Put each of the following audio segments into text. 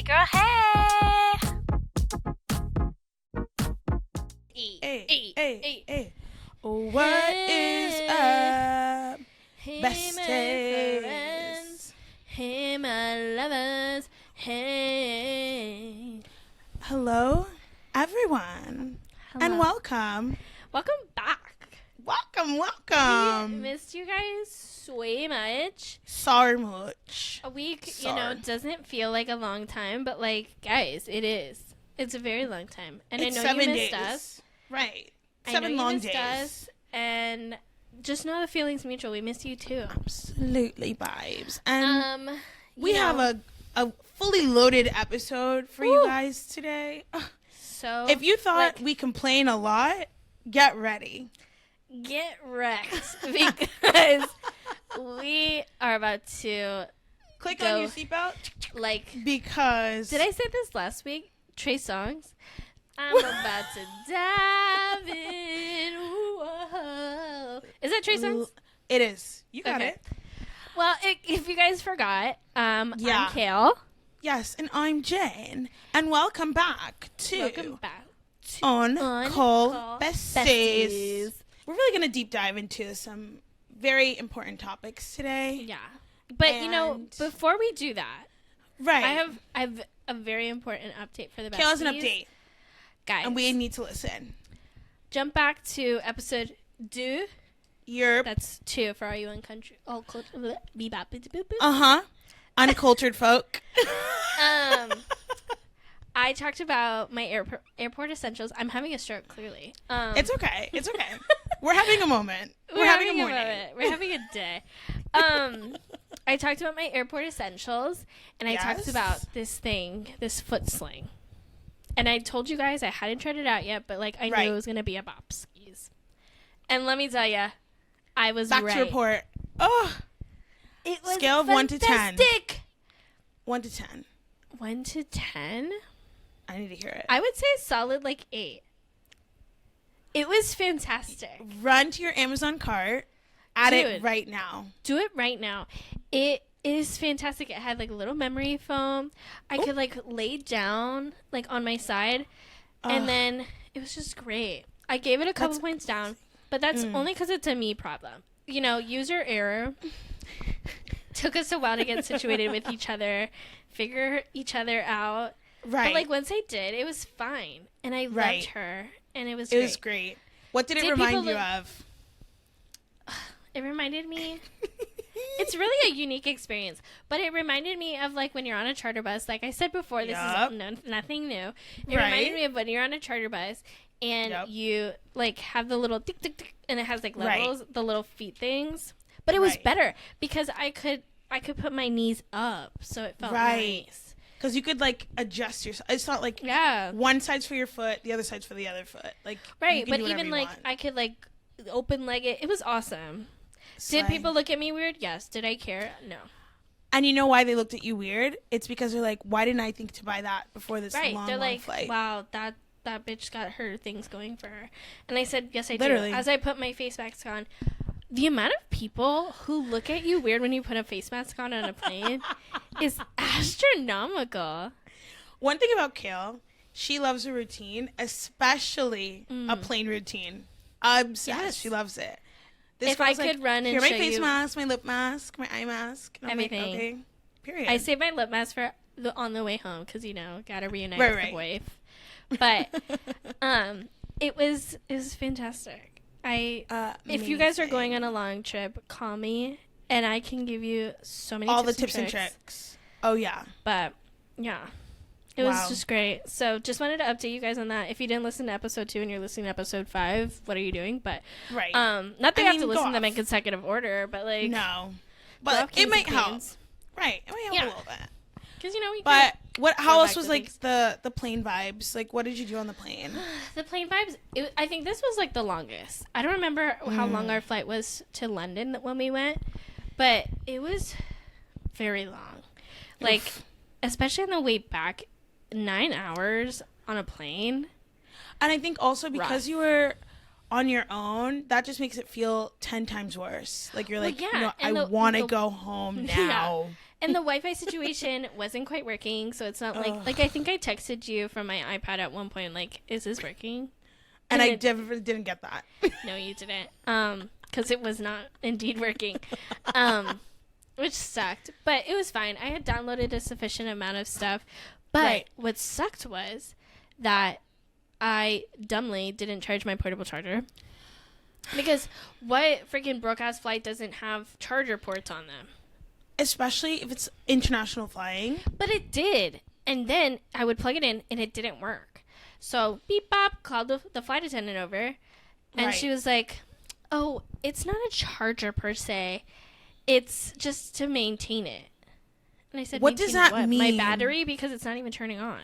Girl, hey! Hey. What is up, Hey, besties? my friends. Hey, my lovers. Hey. Hello, everyone, and Hello. welcome. Welcome back. Welcome. We missed you guys so much. Sorry much. A week, Sorry. doesn't feel like a long time, but guys, it is. It's a very long time. And It's I know 7 you missed days. us. Right. I 7 know you long missed days. us, and just know the feeling's mutual. We missed you too. Absolutely vibes. And we you know, have a fully loaded episode for you Woo. guys today. so If you thought we complain a lot, get ready. get wrecked because we are about to Click Go. on your seatbelt because Did I say this last week? Trey Songz. I'm about to dive in. Whoa. Is that Trey Songz? It is. You got Okay. it. Well, if you guys forgot, Yeah. I'm Kale. Yes, and I'm Jen, and welcome back to Welcome back to On Call Call Besties. Besties. We're really going to deep dive into some very important topics today. Yeah. But, And- before we do that, Right. I have a very important update for the besties. Kale has an update, Guys, and we need to listen. jump back to episode 2. You're That's 2 for all you uncultured. uncultured folk. I talked about my airport essentials. I'm having a stroke, clearly. It's okay. It's okay. We're having a moment. We're having a morning. We're having a day. I talked about my airport essentials, and I talked Yes. about this foot sling. And I told you guys I hadn't tried it out yet, but I Right. knew it was gonna be a bop skis. And let me tell you, I was Back right. to report. Oh, It was Scale of 1 to 10. fantastic. 1 to 10. 1 to 10. I need to hear it. I would say a solid 8. It was fantastic. Run to your Amazon cart. Add it Dude. right now. Do it right now. It is fantastic. It had a little memory foam. I could lay down on my side, and then it was just great. I gave it a couple points down, but that's only because it's a me problem. User error. Took us a while to get situated with each other, figure each other out. Right. But once I did, it was fine, and I Right. loved her, and it was It great. was great. What did it Did remind people you look- of? It reminded me. It's really a unique experience, but it reminded me of when you're on a charter bus. Like I said before, this Yup. is nothing new. It Right. reminded me of when you're on a charter bus and Yup. you have the little tick tick tick, and it has Right. levels, the little feet things. But it was Right. better because I could put my knees up, so it felt Right. nice. Because you could adjust yourself. It's not Yeah, one side's for your foot, the other side's for the other foot. You right. can But do whatever even you want. I could open leg it. It was awesome. Slay. Did people look at me weird? Yes. Did I care? No. And you know why they looked at you weird? It's because they're like, why didn't I think to buy that before this Right. long, They're long flight? wow, that bitch got her things going for her. And I said, yes, I Literally. do. As I put my face mask on, the amount of people who look at you weird when you put a face mask on a plane is astronomical. One thing about Kale, she loves a routine, especially a plane routine. Obsessed. Yes. She loves it. If I could run and here, my show face you- mask, my lip mask, my eye mask. And I'm Everything. Like, okay. Period. I saved my lip mask for on the way home because gotta reunite Right, with right. the wife. But it was fantastic. If you guys are going on a long trip, call me and I can give you so many all tips the tips and tricks. Oh yeah. But yeah, it was Wow. just great. So just wanted to update you guys on that. If you didn't listen to episode 2 and you're listening to episode 5, what are you doing? But Right. not that I you have mean, to go listen to them off. in consecutive order, but No. go But off it kings might and help. queens. Right. It might help Yeah. a little bit. Because we But how Go else back was to things. the plane vibes? What did you do on the plane? the plane vibes. I think this was the longest. I don't remember how long our flight was to London when we went, but it was very long. Oof. Especially on the way back, 9 hours on a plane. And I think also because Rough. you were on your own, that just makes it feel 10 times worse. Like you're like, yeah, I want to go home now. Yeah. And the Wi-Fi situation wasn't quite working, so it's not like I think I texted you from my iPad at one point, like, is this working? And I didn't get that. No, you didn't. Because it was not indeed working. Which sucked. But it was fine. I had downloaded a sufficient amount of stuff. But what sucked was that I dumbly didn't charge my portable charger. Because what freaking broadcast flight doesn't have charger ports on them? Especially if it's international flying. But it did. And then I would plug it in and it didn't work. So beep bop, called the flight attendant over. And she was like, oh, it's not a charger per se. It's just to maintain it. And I said, what does that mean? My battery? Because it's not even turning on.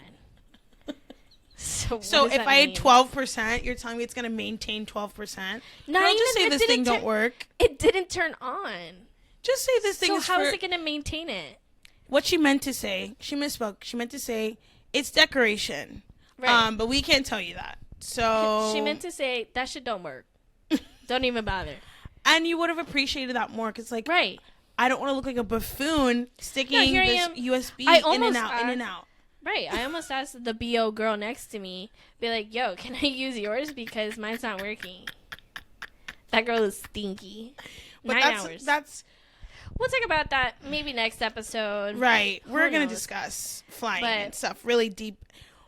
So if I had 12%, you're telling me it's going to maintain 12%? Don't just say this thing don't work. It didn't turn on. Just say this thing is So how is it going to maintain it? What she meant to say, she misspoke. She meant to say, it's decoration. Right. But we can't tell you that. So she meant to say, that shit don't work. Don't even bother. And you would have appreciated that more because, like, right. I don't want to look like a buffoon sticking this USB in and out. Right. I almost asked the BO girl next to me, be like, yo, can I use yours? Because mine's not working. That girl is stinky. But 9 hours. We'll talk about that maybe next episode. Right. We're going to discuss flying and stuff really deep.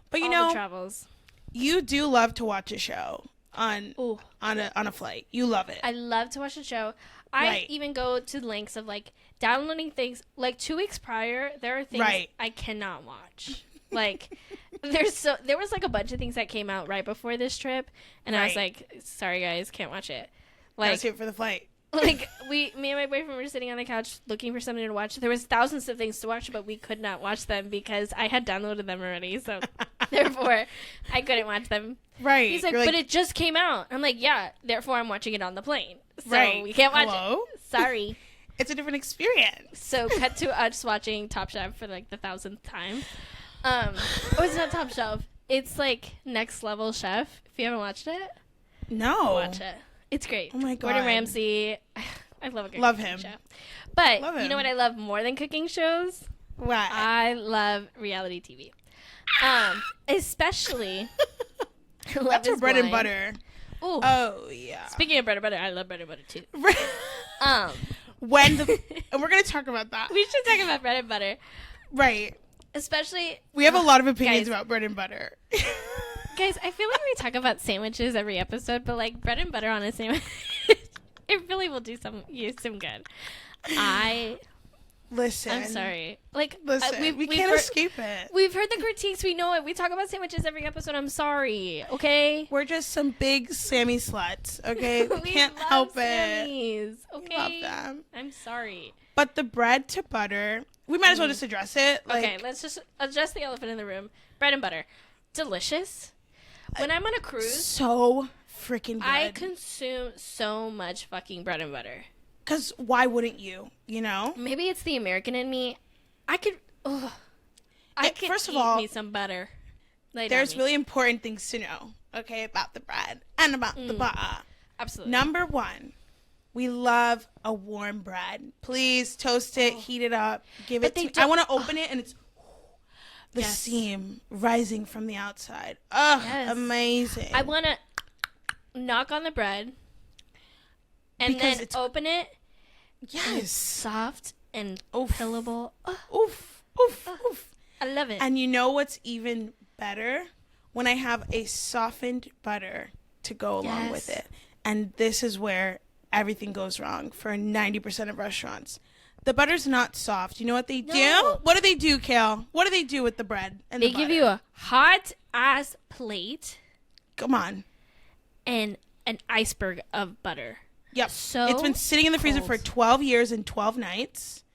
But, you know, the travels. You do love to watch a show on a flight. You love it. I love to watch a show. I even go to lengths of, like, downloading things. Like, 2 weeks prior, there are things I cannot watch. Like, there was, like, a bunch of things that came out right before this trip. And I was like, sorry, guys, can't watch it. Like, gotta save it for the flight. Like, me and my boyfriend were sitting on the couch looking for something to watch. There was thousands of things to watch, but we could not watch them because I had downloaded them already. So, therefore, I couldn't watch them. Right. He's like, but it just came out. I'm like, yeah, therefore I'm watching it on the plane. So, we can't watch it. Sorry. It's a different experience. So, cut to us watching Top Chef for, like, the 1000th time. It's not Top Chef. It's, like, Next Level Chef. If you haven't watched it. No. Watch it. It's great. Oh my God. Gordon Ramsay. I love a good cooking show. But you know what I love more than cooking shows? What? I love reality TV. Especially That's your bread and butter. Ooh. Oh yeah. Speaking of bread and butter, I love bread and butter too. And we're gonna talk about that. We should talk about bread and butter. Right. Especially we have a lot of opinions about bread and butter. Guys, I feel like we talk about sandwiches every episode, but like bread and butter on a sandwich, it really will do you some good. Listen. I'm sorry. Like, we can't escape it. We've heard the critiques. We know it. We talk about sandwiches every episode. I'm sorry. Okay. We're just some big Sammy sluts. Okay. We can't help Sammys, it. Okay. We love them. I'm sorry. But the bread to butter, we might as well just address it. Like, okay. Let's just address the elephant in the room. Bread and butter, delicious. When I'm on a cruise, so freaking good. I consume so much fucking bread and butter. Because why wouldn't you? You know? Maybe it's the American in me. I could first of all, eat me some butter. There's really important things to know, okay, about the bread and about the butter. Absolutely. Number one, we love a warm bread. Please toast it, heat it up, give it to me. I want to open it and it's the seam rising from the outside. Amazing. I want to knock on the bread and because then open it. Yes. It's soft and pillable. Oof. I love it. And you know what's even better? When I have a softened butter to go along with it. And this is where everything goes wrong for 90% of restaurants. The butter's not soft. You know what they do? What do they do, Kale? What do they do with the bread and the butter? They give you a hot-ass plate. Come on. And an iceberg of butter. Yep. It's been sitting in the freezer for 12 years and 12 nights.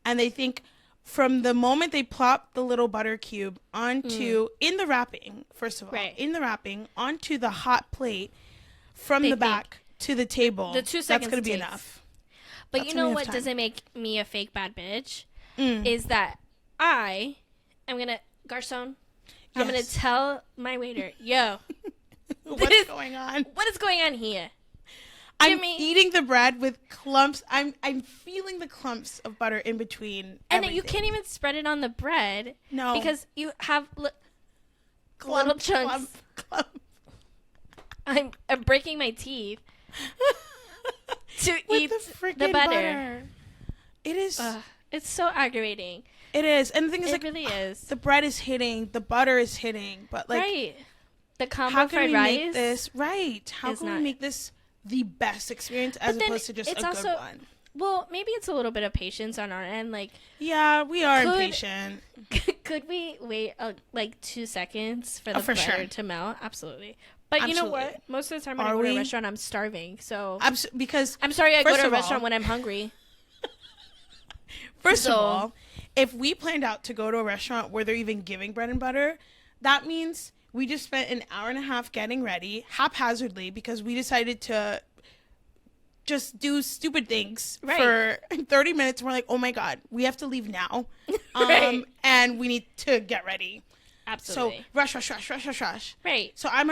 And they think from the moment they plop the little butter cube onto, in the wrapping, first of all, in the wrapping, onto the hot plate from the back to the table, the 2 seconds that's going to be enough. But you know what doesn't make me a fake bad bitch? Is that I am going to, garçon, I'm going to tell my waiter, yo, What's going on? What is going on here? I'm eating the bread with clumps. I'm feeling the clumps of butter in between. And you can't even spread it on the bread. No. Because you have little chunks. Clump. I'm breaking my teeth to eat the butter. It is. It's so aggravating. It is. And the thing is, it really is. The bread is hitting. The butter is hitting. But like, right. The combo how can fried we rice make this right? How can we make this the best experience as opposed to just a good one? Well, maybe it's a little bit of patience on our end. Like, yeah, we are impatient. Could we wait like 2 seconds for the butter to melt? Absolutely. But you know what? Most of the time when I go to a restaurant, I'm starving. So because I'm sorry, I go to a restaurant when I'm hungry. First of all, if we planned out to go to a restaurant where they're even giving bread and butter, that means we just spent an hour and a half getting ready haphazardly because we decided to just do stupid things for 30 minutes. And we're like, oh my God, we have to leave now. And we need to get ready. Absolutely. So rush. Right. So I'm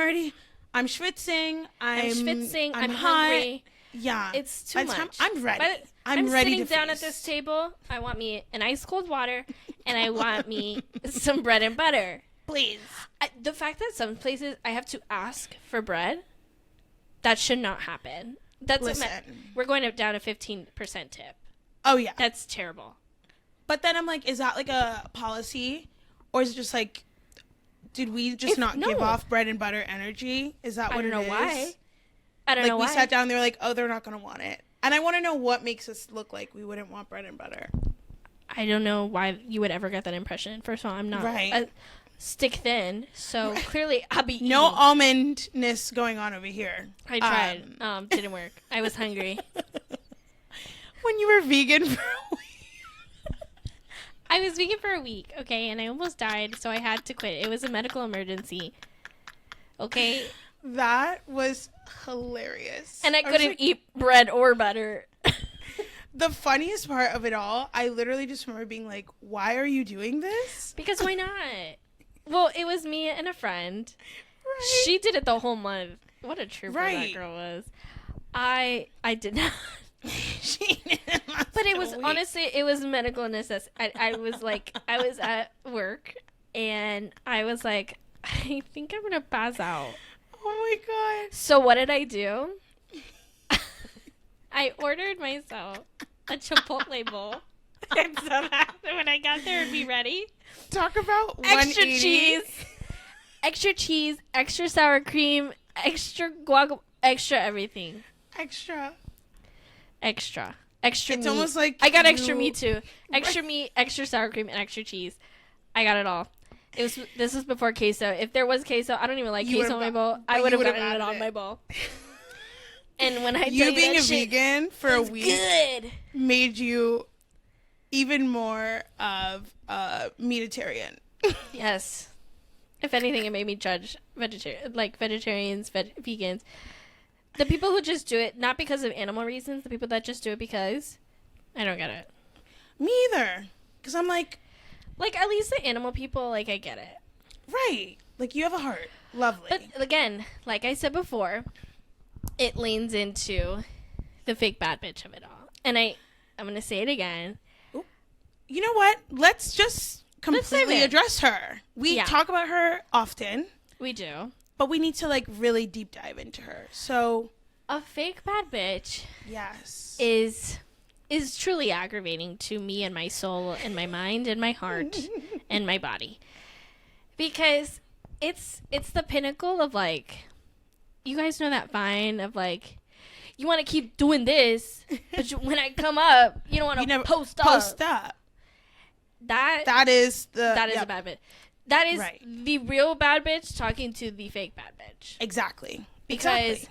schwitzing. I'm hungry. Yeah. It's too much. I'm ready. I'm ready sitting down at this table. I want me an ice cold water and I want me some bread and butter. Please. The fact that some places I have to ask for bread, that should not happen. Listen. We're going down a 15% tip. Oh, yeah. That's terrible. But then I'm like, is that like a policy? Or is it just like, did we just not give off bread and butter energy? Is that what it is? I don't know why. I don't know why. We sat down, they were like, oh, they're not going to want it. And I want to know what makes us look like we wouldn't want bread and butter. I don't know why you would ever get that impression. First of all, I'm not stick thin, so clearly I'll be eating. No almondness going on over here. I tried. Didn't work. I was hungry. When you were vegan for a week. I was vegan for a week, okay, and I almost died, so I had to quit. It was a medical emergency. Okay? That was hilarious. And I couldn't eat bread or butter. The funniest part of it all, I literally just remember being like, why are you doing this? Because why not? Well, it was me and a friend. Right. She did it the whole month. What a trooper that girl was. I did not. She didn't. But it was honestly, it was medical necessity. I was at work and I was like, I think I'm gonna pass out. Oh my God. So what did I do? I ordered myself a Chipotle bowl. And so that when I got there, it'd be ready. Talk about extra cheese, extra sour cream, extra guac, extra everything. Extra it's meat. Almost like I got extra meat too. Extra meat, extra sour cream, and extra cheese. I got it all. This was before queso. If there was queso, I don't even like queso on my bowl. I would have gotten it on my bowl. And when I being a vegan for a week made you even more of a meatitarian. Yes. If anything, it made me judge vegetarians, vegans. The people who just do it, not because of animal reasons, the people that just do it because, I don't get it. Me either. Because I'm like, at least the animal people, I get it. Right. You have a heart. Lovely. But again, like I said before, it leans into the fake bad bitch of it all. And I'm going to say it again. You know what? Let's just completely address her. We talk about her often. We do. But we need to really deep dive into her. So a fake bad bitch yes is truly aggravating to me and my soul and my mind and my heart and my body. Because it's the pinnacle of you guys know that vine of you want to keep doing this, but when I come up, you don't want to post up. That is a bad bitch. That is the real bad bitch talking to the fake bad bitch. Exactly. Because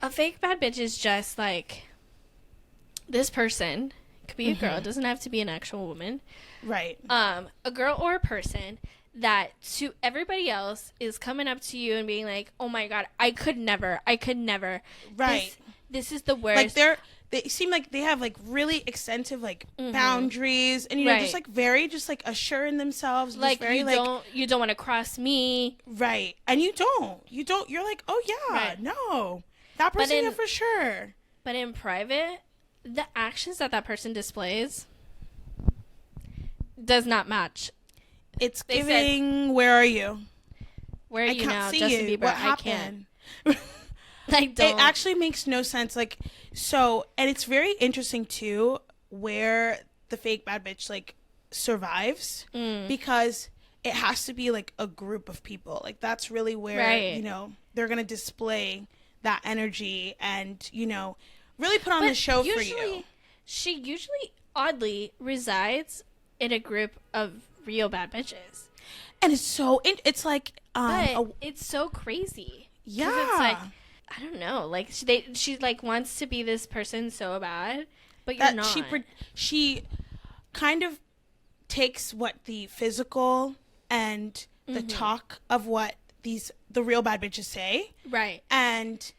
a fake bad bitch is just this person. It could be a girl. It doesn't have to be an actual woman. Right. A girl or a person that to everybody else is coming up to you and being like, oh my God, I could never. Right. This is the worst. they seem like they have like really extensive like boundaries, and you know, just like very just like assured in themselves, like very, you don't want to cross me, right? And you don't you're like, oh yeah, no, that person, yeah, for sure. But in private, the actions that person displays does not match. It's giving, where are you? Where are you now, Justin Bieber? What happened? I don't. It actually makes no sense. Like, so, and it's very interesting too, where the fake bad bitch like survives, because it has to be like a group of people. Like, that's really where, you know, they're going to display that energy and, you know, really put on the show for you. She usually, oddly, resides in a group of real bad bitches. And it's so, it's like, but it's so crazy. Yeah. It's like, I don't know. Like, she like wants to be this person so bad, but you're not. She kind of takes what the physical and the talk of what the real bad bitches say. Right. And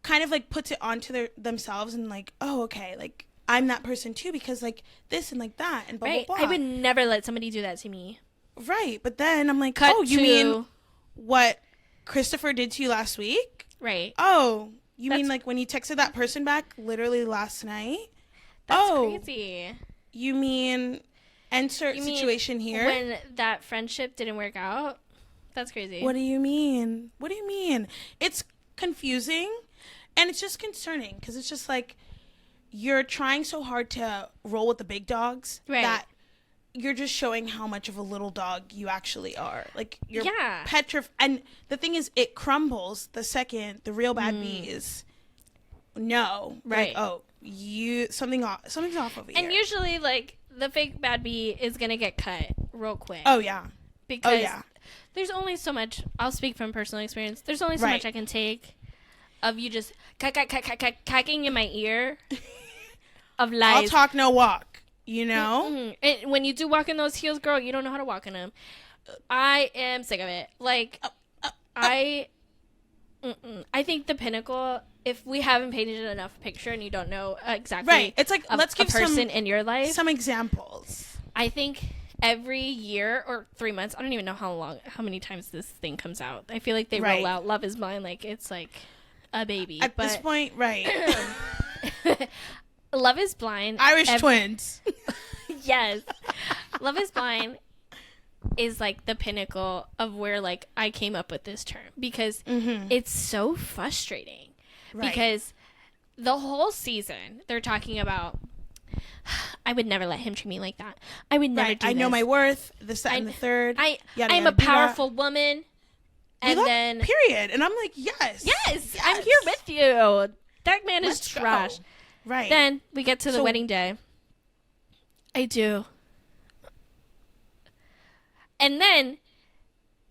kind of like puts it onto themselves and like, oh, okay, like, I'm that person too, because like this and like that and blah, blah, blah. I would never let somebody do that to me. Right. But then I'm like, you mean what Christopher did to you last week? Right. Oh, you mean like when you texted that person back literally last night? That's crazy. You mean insert situation here? When that friendship didn't work out? That's crazy. What do you mean? What do you mean? It's confusing and it's just concerning, because it's just like, you're trying so hard to roll with the big dogs that you're just showing how much of a little dog you actually are. Like, you're petrified. And the thing is, it crumbles the second the real bad bees know. Right. Like, oh, something's off over here. And usually, like, the fake bad bee is going to get cut real quick. Oh, yeah. Because there's only so much, I'll speak from personal experience, there's only so much I can take of you just cacking in my ear of lies. I'll talk, no walk, you know? And when you do walk in those heels, girl, you don't know how to walk in them. I am sick of it. Like, I think the pinnacle, if we haven't painted enough picture and you don't know exactly it's like, let's give a person in your life some examples. I think every year or 3 months, I don't even know how many times this thing comes out. I feel like they roll out Love Is Blind like it's like a baby. At this point, Love Is Blind. Irish twins. Yes. Love Is Blind is like the pinnacle of where like I came up with this term, because it's so frustrating. Because the whole season they're talking about, I would never let him treat me like that. I would never do I this. know my worth, the second, the third. I'm a powerful woman. And then period. And I'm like, yes, I'm here with you. That man is trash. Go. Right. Then we get to the wedding day. I do. And then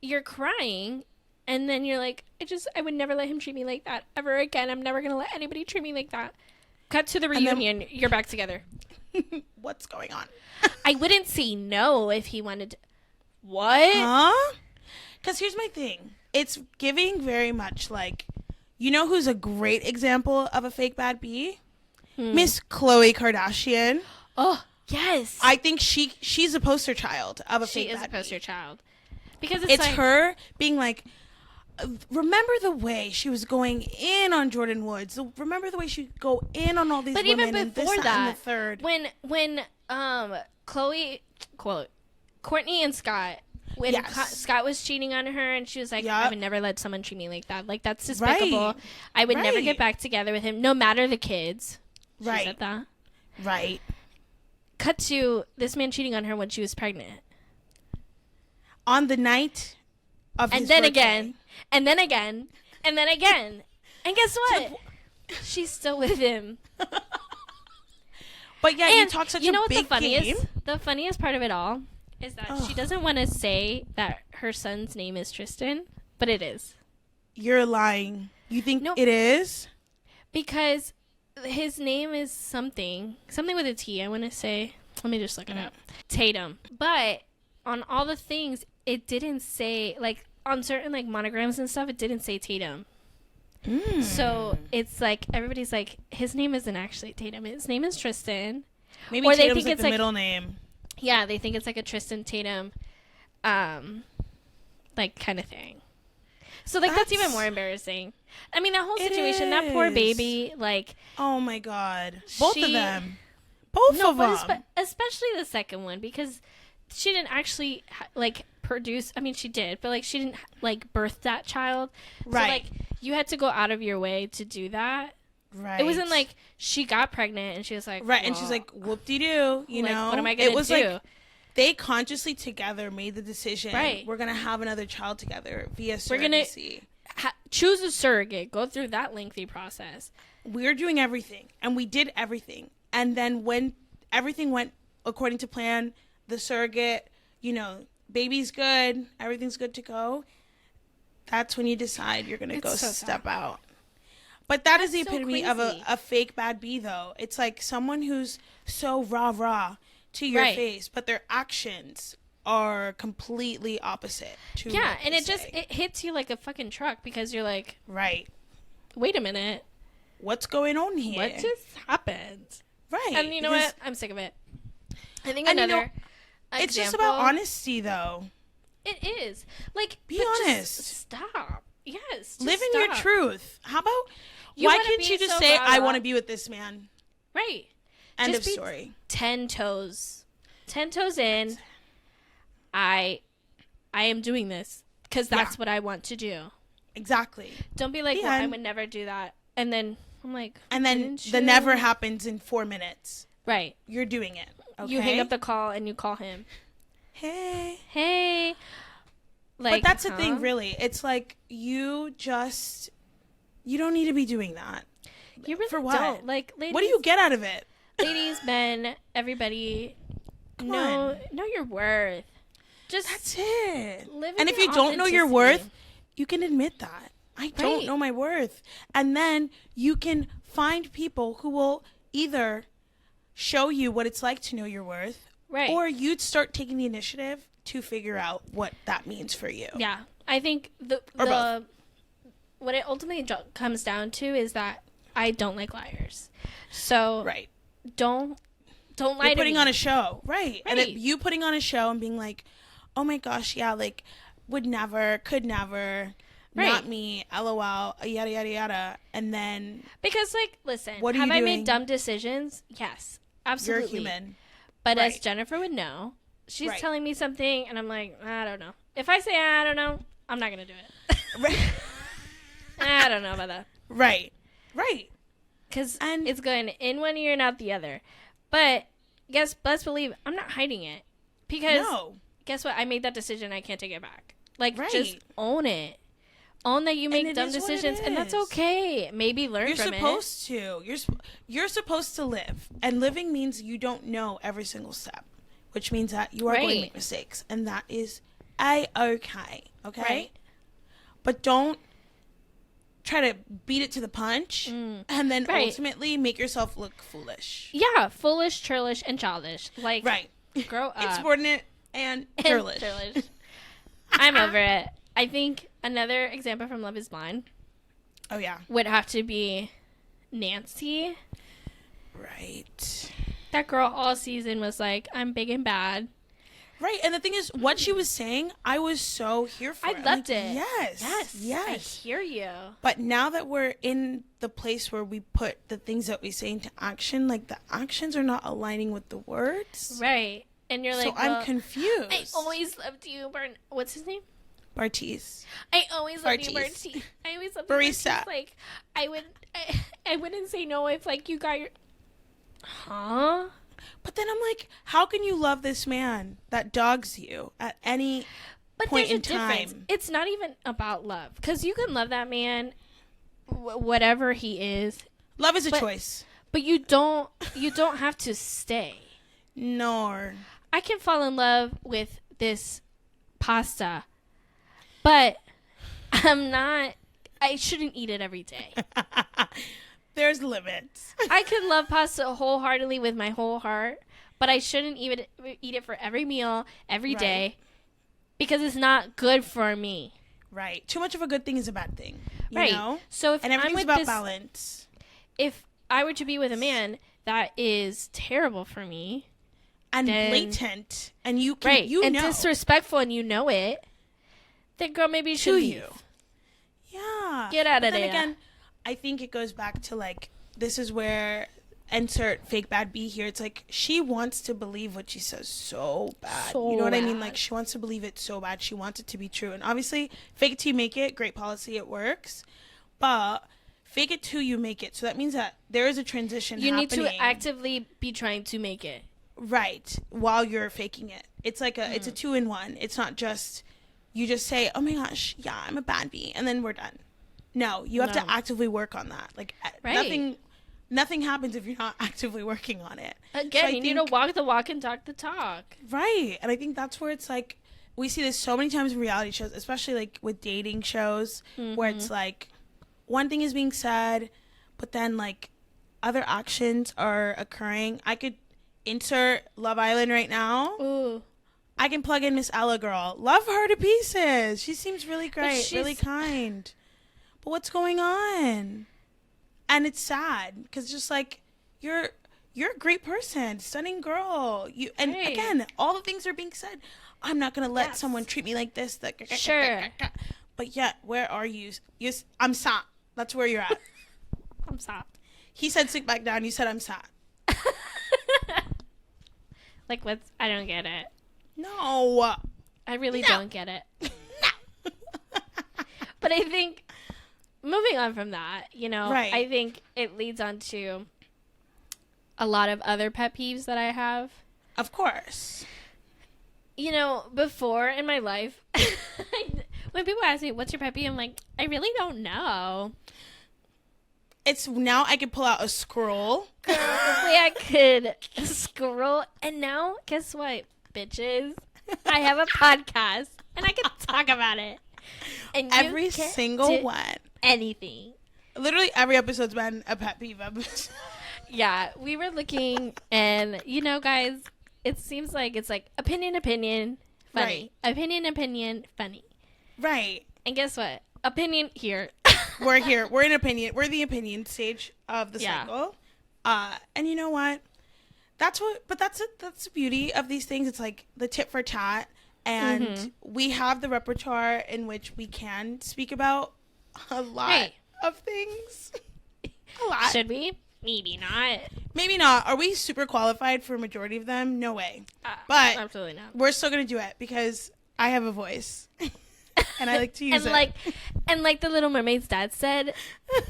you're crying, and then you're like, I would never let him treat me like that ever again. I'm never going to let anybody treat me like that. Cut to the reunion. You're back together. What's going on? I wouldn't say no if he wanted to. What? Huh? Because here's my thing. It's giving very much like, you know who's a great example of a fake bad bee? Miss Khloe Kardashian. Oh, yes. I think she's a poster child of a fake bad bee. She is a poster child. Because it's like, her being like, remember the way she was going in on Jordan Woods? Remember the way she would go in on all these women? But even before that, and the third. When Courtney and Scott, when Scott was cheating on her and she was like, I would never let someone treat me like that. Like, that's despicable. I would never get back together with him, no matter the kids. She said that. Right. Cut to this man cheating on her when she was pregnant. On the night of his birthday. And then again. And guess what? She's still with him. But yeah, you talk such a big game. You know what the funniest is? The funniest part of it all is that she doesn't want to say that her son's name is Tristan, but it is. You're lying. You think it is? Because his name is something with a T, I want to say. Let me just look it up. Tatum. But on all the things, it didn't say, like, on certain, like, monograms and stuff, it didn't say Tatum. So it's like everybody's like, his name isn't actually Tatum. His name is Tristan. Maybe or Tatum's they think like it's the like middle name. Yeah, they think it's like a Tristan Tatum, like kind of thing. So like that's even more embarrassing. I mean, that whole situation, that poor baby, like. Oh my God, both of them. Both of them. Especially the second one, because she didn't actually like produce. I mean, she did, but like she didn't like birth that child. Right. So like you had to go out of your way to do that. Right. It wasn't like she got pregnant and she was like, right, and she's like, whoop-de-doo, you know. What am I gonna do? It was like they consciously together made the decision. Right. We're gonna have another child together via surrogacy. We're gonna choose a surrogate. Go through that lengthy process. We're doing everything, and we did everything. And then when everything went according to plan, the surrogate, you know, baby's good, everything's good to go, that's when you decide you're going to go step out. But that's the epitome of a fake bad bee, though. It's like someone who's so rah-rah to your face, but their actions are completely opposite to what and it hits you like a fucking truck, because you're like, right, wait a minute. What's going on here? What just happened? Right. And you know what? I'm sick of it. I think it's just about honesty, though. It is. Like, be honest. Just stop. Yes. Live in your truth. How about, why can't you just say, I want to be with this man? Right. End of story. 10 toes. 10 toes in. I am doing this because that's what I want to do. Exactly. Don't be like, I would never do that. And then I'm like, and then the never happens in 4 minutes. Right. You're doing it. Okay? You hang up the call and you call him. Hey. Like, but that's the thing, really. It's like you don't need to be doing that. You really for what? Don't. Like, ladies, what do you get out of it? Ladies, men, everybody, know your worth. Just that's it. Live and if you don't know your worth, you can admit that. I don't know my worth. And then you can find people who will either show you what it's like to know your worth, or you'd start taking the initiative to figure out what that means for you. Yeah. I think what it ultimately comes down to is that I don't like liars. So don't lie to me. You're putting on a show. Right. And you putting on a show and being like, oh my gosh, yeah, like, would never, could never, not me, LOL, yada, yada, yada. And then... Because, like, listen, have I made dumb decisions? Yes, absolutely. You're human. But as Jennifer would know, she's telling me something, and I'm like, I don't know. If I say I don't know, I'm not going to do it. I don't know about that. Right. Because it's going in one ear and out the other. But, let's believe, I'm not hiding it. Because... No. Guess what? I made that decision. I can't take it back. Like, just own it. Own that you make dumb decisions, and that's okay. Maybe learn from it. You're supposed to. You're supposed to live. And living means you don't know every single step, which means that you are going to make mistakes. And that is A-okay. Okay? Right. But don't try to beat it to the punch and then ultimately make yourself look foolish. Yeah. Foolish, churlish, and childish. Like, grow up. Insubordinate. And churlish. I'm over it. I think another example from Love is Blind. Oh, yeah. Would have to be Nancy. Right. That girl all season was like, I'm big and bad. Right. And the thing is, what she was saying, I was so here for. I loved it. Yes. I hear you. But now that we're in the place where we put the things that we say into action, like the actions are not aligning with the words. Right. And you're like, so I'm confused. I always loved you, what's his name? Bartiz. I always loved you, Bartiz. I always loved you, Barista. Like, I wouldn't say no if, like, you got your... Huh? But then I'm like, how can you love this man that dogs you at any point in time? Difference. It's not even about love. Because you can love that man, whatever he is. Love is a choice. But you don't have to stay. Nor... I can fall in love with this pasta, but I shouldn't eat it every day. There's limits. I can love pasta wholeheartedly with my whole heart, but I shouldn't eat it for every meal, every day, because it's not good for me. Right. Too much of a good thing is a bad thing. You Right. know? So if And everything's I'm with about balance. if I were to be with a man that is terrible for me, And then, blatant. And you can, right, you and know. disrespectful, and you know it, then girl, maybe you should leave. You. Yeah. Get out But of then there. again, I think it goes back to, like, this is where insert fake bad B here. It's like she wants to believe what she says so bad. So you know what I mean? bad. Like, she wants to believe it so bad. She wants it to be true. And obviously, fake it till you make it. Great policy. It works. But fake it till you make it. So that means that there is a transition You need happening. to actively be trying to make it. Right. While you're faking it. It's like it's a 2-in-1. It's not just, you just say, oh my gosh, yeah, I'm a bad bee. And then we're done. No, you have to actively work on that. Like, Right. nothing happens if you're not actively working on it. Again, So you need to walk the walk and talk the talk. Right. And I think that's where it's like, we see this so many times in reality shows, especially like with dating shows, where it's like one thing is being said, but then like other actions are occurring. I could insert Love Island right now. Ooh. I can plug in Miss Ella girl. Love her to pieces. She seems really great, really kind. But what's going on? And it's sad because just like you're a great person, stunning girl. And Right. again, all the things are being said. I'm not gonna let someone treat me like this. Sure. But yet, where are you? I'm sad. That's where you're at. I'm soft. He said sit back down. You said I'm sad. Like, what's... I don't get it. No. I really don't get it. But I think, moving on from that, you know, Right. I think it leads on to a lot of other pet peeves that I have. Of course. You know, before in my life, when people ask me, what's your pet peeve? I'm like, I really don't know. It's now I can pull out a scroll. Girl, the way I could scroll. And now, guess what, bitches? I have a podcast, and I can talk about it. And you Every can't single do one. anything. Literally every episode's been a pet peeve episode. Yeah, we were looking, and you know, guys, it seems like it's like opinion, funny. Right. Opinion, funny. Right. And guess what? Opinion here. We're here. We're in opinion. We're the opinion stage of the Yeah. cycle. And you know what? That's the beauty of these things. It's like the tit for tat. And we have the repertoire in which we can speak about a lot of things. A lot. Should we? Maybe not. Maybe not. Are we super qualified for a majority of them? No way. But absolutely not. we're still going to do it because I have a voice. And I like to use it. Like the Little Mermaid's dad said,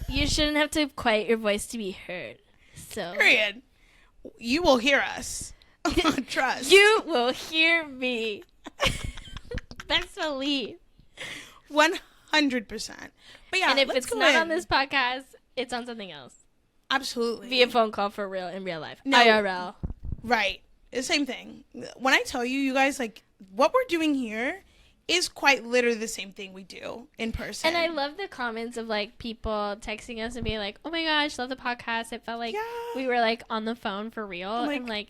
you shouldn't have to quiet your voice to be heard. So Period. You will hear us. Trust. you will hear me. Best believe. 100%. But yeah, And if let's it's go not in. on this podcast, it's on something else. Absolutely. Via phone call for real in real life. No. IRL. Right. The same thing. When I tell you, you guys, like, what we're doing here is quite literally the same thing we do in person. And I love the comments of like people texting us and being like, "Oh my gosh, love the podcast." It felt like we were like on the phone for real. And like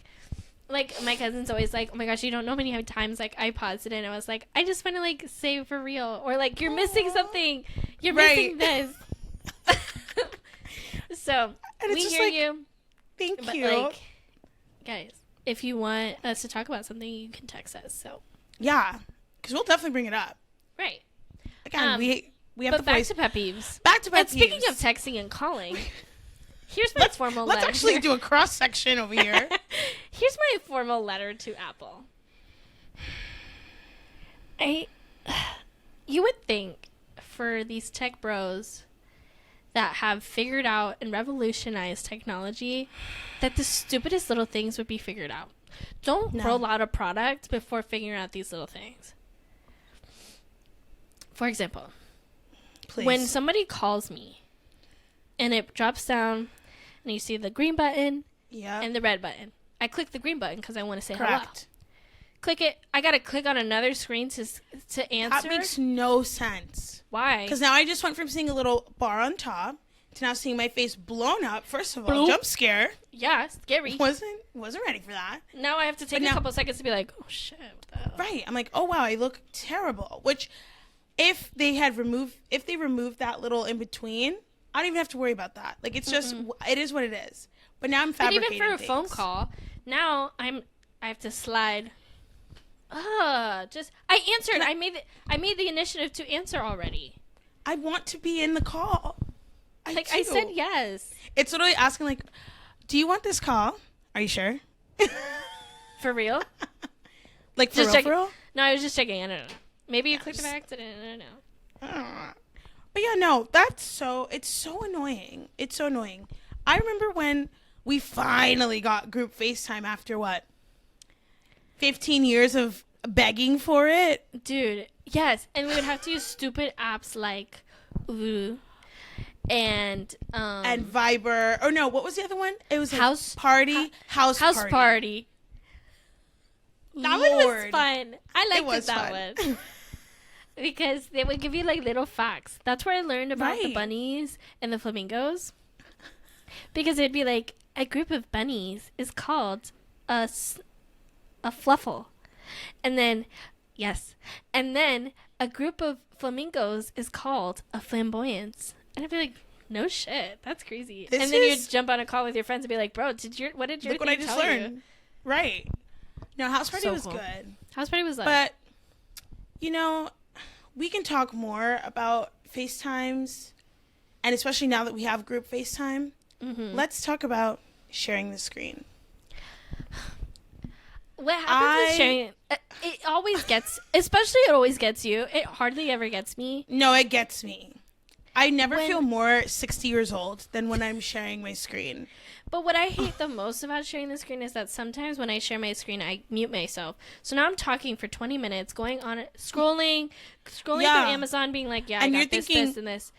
my cousin's always like, "Oh my gosh, you don't know how many times like I paused it and I was like, I just want to like say for real," or like, "You're missing something. You're missing this." So And we it's just hear like, you. Thank But you. like, guys, if you want us to talk about something, you can text us. So Yeah. Because we'll definitely bring it up. right. Again, we have But the back voice. to pet peeves. Back to pet And speaking peeves. of texting and calling, here's my formal Let's letter. actually do a cross section over here. Here's my formal letter to Apple. You would think for these tech bros that have figured out and revolutionized technology that the stupidest little things would be figured out. Don't roll out a product before figuring out these little things. For example, Please. when somebody calls me and it drops down and you see the green button and the red button, I click the green button because I want to say hello. Correct. Click it. I got to click on another screen to answer. That makes no sense. Why? Because now I just went from seeing a little bar on top to now seeing my face blown up. First of all, Bloop. jump scare. Yeah, scary. Wasn't ready for that. Now I have to take a couple seconds to be like, oh shit. What the hell? Right. I'm like, oh wow, I look terrible. Which if they removed that little in between, I don't even have to worry about that. Like, it's just, it is what it is. But now I'm fabricating But even for a phone call, now I have to slide. I answered. I made the initiative to answer already. I want to be in the call. I said yes. It's literally asking, like, do you want this call? Are you sure? For real? Like, for real? No, I was just checking. I don't know. Maybe you clicked by accident. I don't know. But yeah, no, it's so annoying. It's so annoying. I remember when we finally got group FaceTime after what? 15 years of begging for it? Dude, yes. And we would have to use stupid apps like Ooh and Viber. Or no, what was the other one? It was House Party. House Party. That one was fun. I liked that one. Because they would give you like little facts. That's where I learned about the bunnies and the flamingos. Because it'd be like, a group of bunnies is called a fluffle. And then, and then a group of flamingos is called a flamboyance. And I'd be like, no shit, that's crazy. And then you'd jump on a call with your friends and be like, bro, what did your look thing what I just tell learned. You? Right. No, House Party was cool. good. House Party was like. But, you know, we can talk more about FaceTimes. And especially now that we have group FaceTime, let's talk about sharing the screen. What happens with sharing it always gets, especially it always gets you. It hardly ever gets me. No, it gets me. I never feel more 60 years old than when I'm sharing my screen. But what I hate the most about sharing the screen is that sometimes when I share my screen, I mute myself. So now I'm talking for 20 minutes, going on it, scrolling through Amazon, being like, yeah, and I you're got this, thinking, this, and this.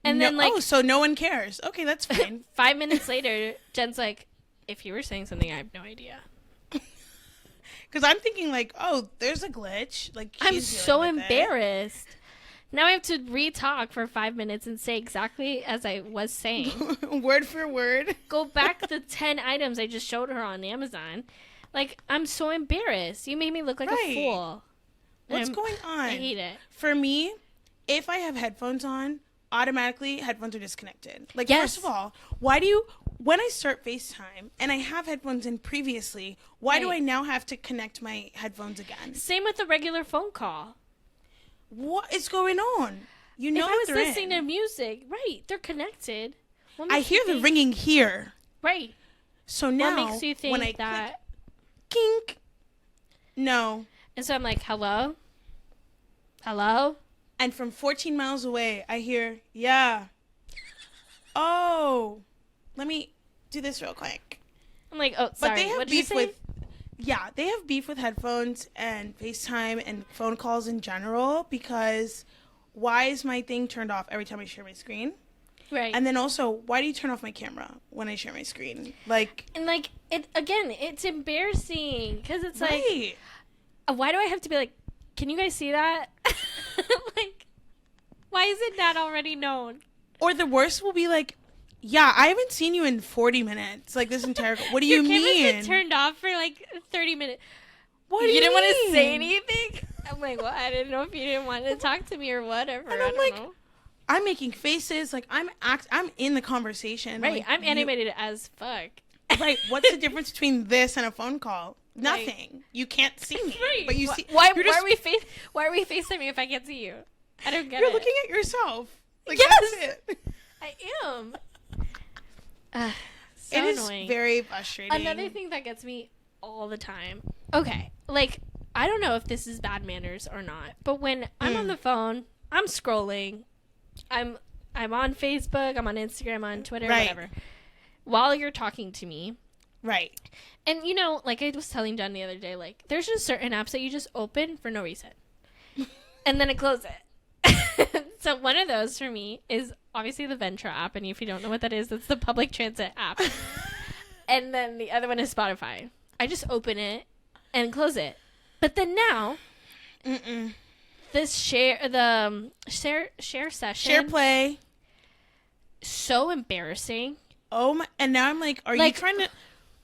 And then like, so no one cares. Okay, that's fine. 5 minutes later, Jen's like, if you were saying something, I have no idea. Because I'm thinking like, oh, there's a glitch. Like, I'm so embarrassed. Now I have to re-talk for 5 minutes and say exactly as I was saying. Word for word. Go back to 10 items I just showed her on Amazon. Like, I'm so embarrassed. You made me look like a fool. What's going on? I hate it. For me, if I have headphones on, automatically headphones are disconnected. Like, first of all, when I start FaceTime and I have headphones in previously, why do I now have to connect my headphones again? Same with the regular phone call. What is going on? You know, if I was listening to music, right? They're connected. I hear the ringing here, right? So now, what makes you think when I that? Kink. No. And so I'm like, hello, hello, and from 14 miles away, I hear, yeah. Oh, let me do this real quick. I'm like, oh, sorry. But they have what did you beef say? with. Yeah, they have beef with headphones and FaceTime and phone calls in general because why is my thing turned off every time I share my screen? Right. And then also, why do you turn off my camera when I share my screen? Like, and like it's embarrassing because it's like, why do I have to be like, can you guys see that? Like, why is it not already known? Or the worst will be like, yeah, I haven't seen you in 40 minutes. Like, this entire... What do you mean? Your camera's been turned off for, like, 30 minutes. What do you didn't mean? want to say anything? I'm like, well, I didn't know if you didn't want to talk to me or whatever. And I don't know. I'm making faces. Like, I'm in the conversation. Right. Like, I'm animated as fuck. Right. What's the difference between this and a phone call? Nothing. You can't see me. Right. But you see... Why are we FaceTiming if I can't see you? I don't get it. You're looking at yourself. Like, yes! That's it. I am. So it is annoying. Very frustrating. Another thing that gets me all the time. Okay, like, I don't know if this is bad manners or not, but when I'm on the phone, I'm scrolling. I'm on Facebook, I'm on Instagram, on Twitter, whatever. While you're talking to me. Right. And, you know, like I was telling Jen the other day, like, there's just certain apps that you just open for no reason. And then I close it. So one of those for me is obviously the Ventra app, and if you don't know what that is, that's the public transit app. And then the other one is Spotify. I just open it and close it. But then now, this share session, share play, so embarrassing. Oh my! And now I'm like, are you trying to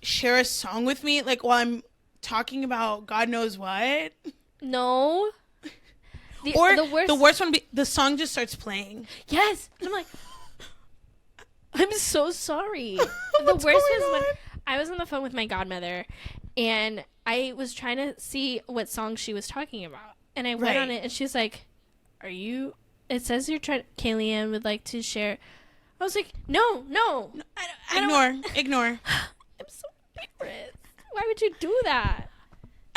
share a song with me, like while I'm talking about God knows what? No. The worst one would be the song just starts playing. Yes. And I'm like, I'm so sorry. The worst was when I was on the phone with my godmother, and I was trying to see what song she was talking about. And I went on it, and she's like, it says you're trying, Kayleigh would like to share. I was like, no, ignore. I'm so embarrassed. Why would you do that?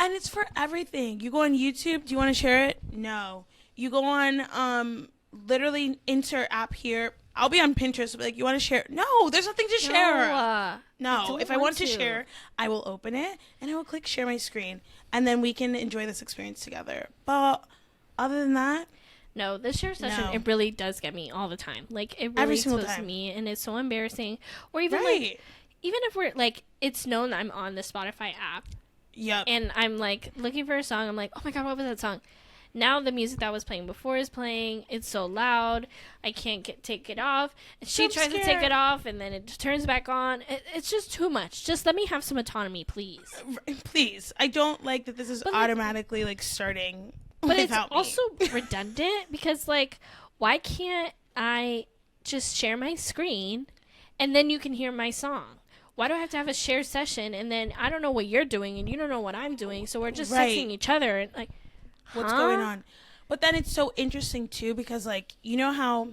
And it's for everything. You go on YouTube. Do you want to share it? No. You go on, literally insert app here. I'll be on Pinterest. I'll be like, you want to share? No, there's nothing to share. No. If I want to share, I will open it and I will click share my screen. And then we can enjoy this experience together. But other than that. No, the share session, it really does get me all the time. Like, it really exposes me, and it's so embarrassing. Or even, like, even if we're, like, it's known that I'm on the Spotify app. Yep. And I'm, like, looking for a song. I'm like, oh, my God, what was that song? Now the music that was playing before is playing. It's so loud. I can't take it off. And she tries to take it off, and then it turns back on. It's just too much. Just let me have some autonomy, please. Please. I don't like that this is automatically, like, starting. But it's also redundant because, like, why can't I just share my screen and then you can hear my song? Why do I have to have a shared session and then I don't know what you're doing and you don't know what I'm doing, so we're just texting each other and, like, what's going on? But then it's so interesting, too, because, like, you know how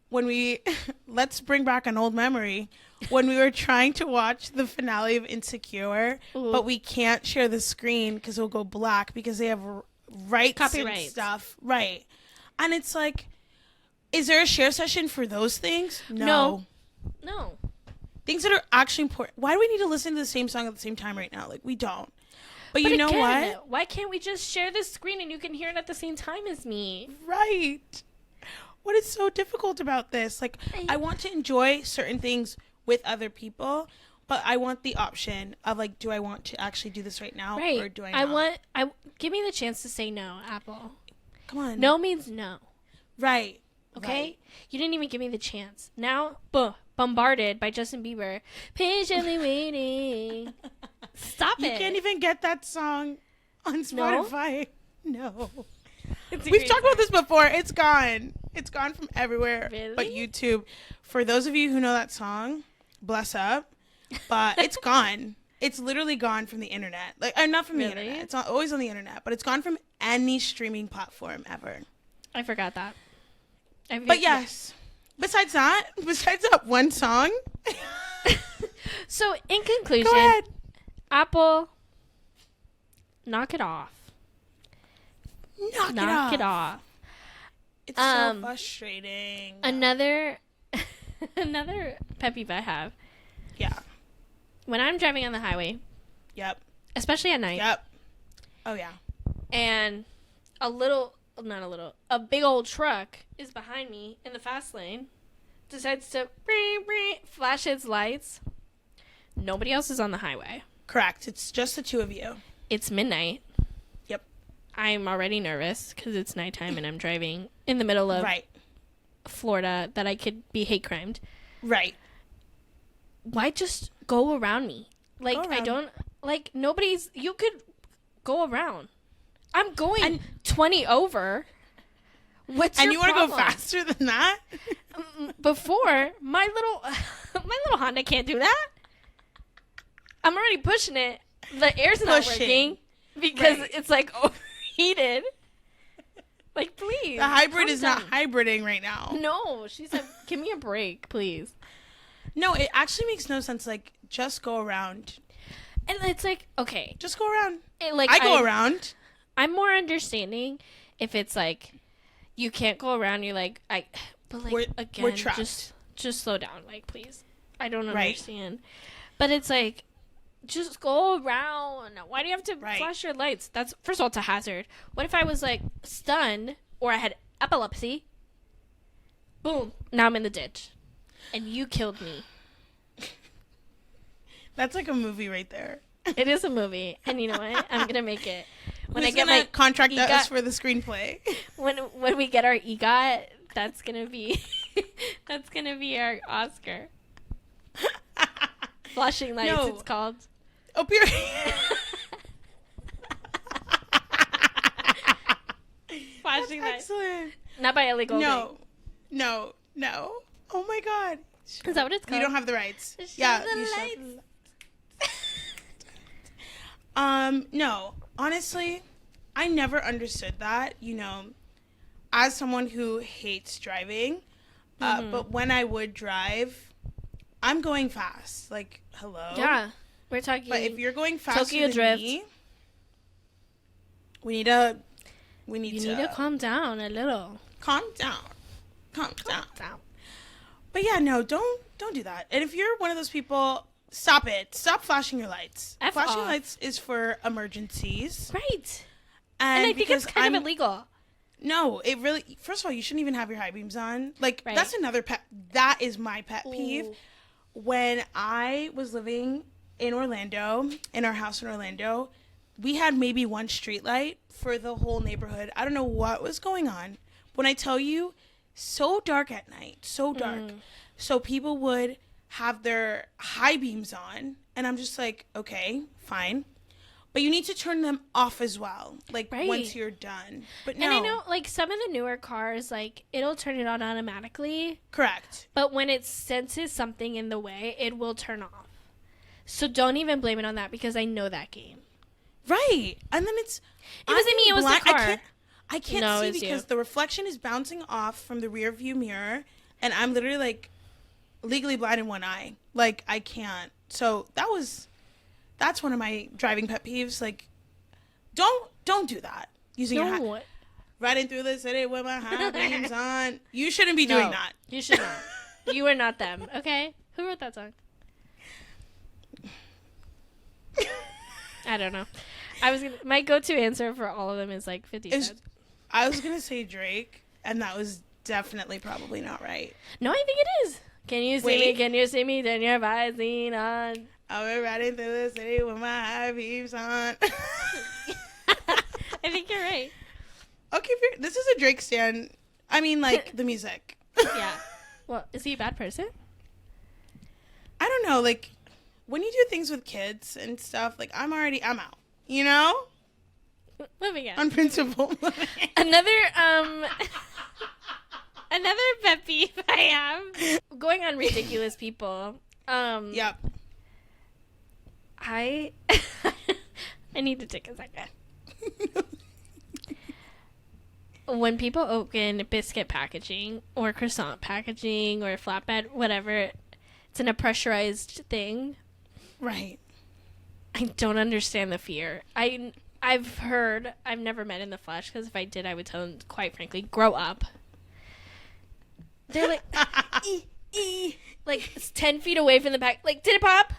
when we, let's bring back an old memory, when we were trying to watch the finale of Insecure, but we can't share the screen because it'll go black because they have copyright stuff, right? And it's like, is there a share session for those things? No. Things that are actually important. Why do we need to listen to the same song at the same time right now? Like, we don't. But you know what? Why can't we just share the screen and you can hear it at the same time as me? Right. What is so difficult about this? Like, I want to enjoy certain things with other people, but I want the option of, like, do I want to actually do this right now or do I not? Give me the chance to say no, Apple. Come on. No means no. Right. Okay? Right. You didn't even give me the chance. Now, bombarded by Justin Bieber. Patiently waiting. Stop it. You can't even get that song on Spotify. No. We've talked about this before. It's gone. It's gone from everywhere but Really? YouTube. For those of you who know that song, bless up. But it's gone. It's literally gone from the internet. Like, not from the internet. It's not always on the internet, but it's gone from any streaming platform ever. I forgot that. But yes, besides that one song. So, in conclusion, go ahead. Apple, knock it off. Knock it off. It's so frustrating. Another pet peeve I have. Yeah. When I'm driving on the highway. Yep. Especially at night. Yep. Oh, yeah. And a big old truck is behind me in the fast lane. Decides to flash its lights. Nobody else is on the highway. Correct. It's just the two of you. It's midnight. Yep. I'm already nervous because it's nighttime and I'm driving in the middle of Florida that I could be hate crimed. Right. Why just go around me? Like, I don't, like, you could go around. I'm going 20 over. What's your you want to problem? go faster than that? Before, my little Honda can't do that. I'm already pushing it. The air's not working because it's, like, overheated. Like, please. The hybrid is not hybriding right now. No, she said, give me a break, please. No, it actually makes no sense. Like, just go around. And it's like, okay. Just go around. I go around. I'm more understanding if it's like, you can't go around, you're like, but like, we're trapped. Just slow down, like, please. I don't understand. But it's like, just go around. Why do you have to flash your lights? That's, first of all, it's a hazard. What if I was, like, stunned or I had epilepsy? Boom. Now I'm in the ditch. And you killed me. That's like a movie right there. It is a movie. And you know what? I'm going to make it. When I get my contract us for the screenplay. When we get our EGOT, that's going to be our Oscar. Flashing lights, it's called. Oh, period. flashing lights. Excellent. Not by Ellie Goulding. No. Oh my God. Is that what it's called? You don't have the rights. Show No. Honestly, I never understood that, as someone who hates driving. But when I would drive, I'm going fast. Like, hello? Yeah. We're talking. But if you're going faster Tokyo than Drift. me, we need to calm down a little. Calm down. But yeah, no, don't do that. And if you're one of those people, stop it. Stop flashing your lights. Flashing lights is for emergencies. Right. And I think it's kind of illegal. No, it really, first of all, you shouldn't even have your high beams on. Like, That's another that is my pet peeve. Ooh. When I was living in Orlando, in our house in Orlando, we had maybe one street light for the whole neighborhood. I don't know what was going on. When I tell you, so dark at night, so dark. So people would have their high beams on, and I'm just like, okay, fine. But you need to turn them off as well, like, once you're done. But no. And I know, like, some of the newer cars, like, it'll turn it on automatically. Correct. But when it senses something in the way, it will turn off. So don't even blame it on that, because I know that game. Right. And then it wasn't me, it was the car. I can't see because the reflection is bouncing off from the rear view mirror, and I'm literally, like, legally blind in one eye. Like, I can't. So that's one of my driving pet peeves. Like, don't do that. Using your riding through the city with my high beams on. You shouldn't be doing that. You should not. You are not them. Okay? Who wrote that song? I don't know. My go-to answer for all of them is like 50 Cent. I was gonna say Drake, and that was definitely probably not right. No, I think it is. Can you see me? Can you see me? Turn your Visine on. I was riding through the city with my high beams on. I think you're right. Okay, this is a Drake stan. I mean, like, the music. Yeah. Well, is he a bad person? I don't know. Like, when you do things with kids and stuff, like, I'm out. You know? Moving on. On principle. Another pet peeve I have. Going on ridiculous people. Yep. I need to take a second. When people open biscuit packaging or croissant packaging or flatbread, whatever, it's in a pressurized thing. Right. I don't understand the fear. I've heard, I've never met in the flesh, because if I did, I would tell them, quite frankly, grow up. They're like, like, it's 10 feet away from the pack. Like, did it pop?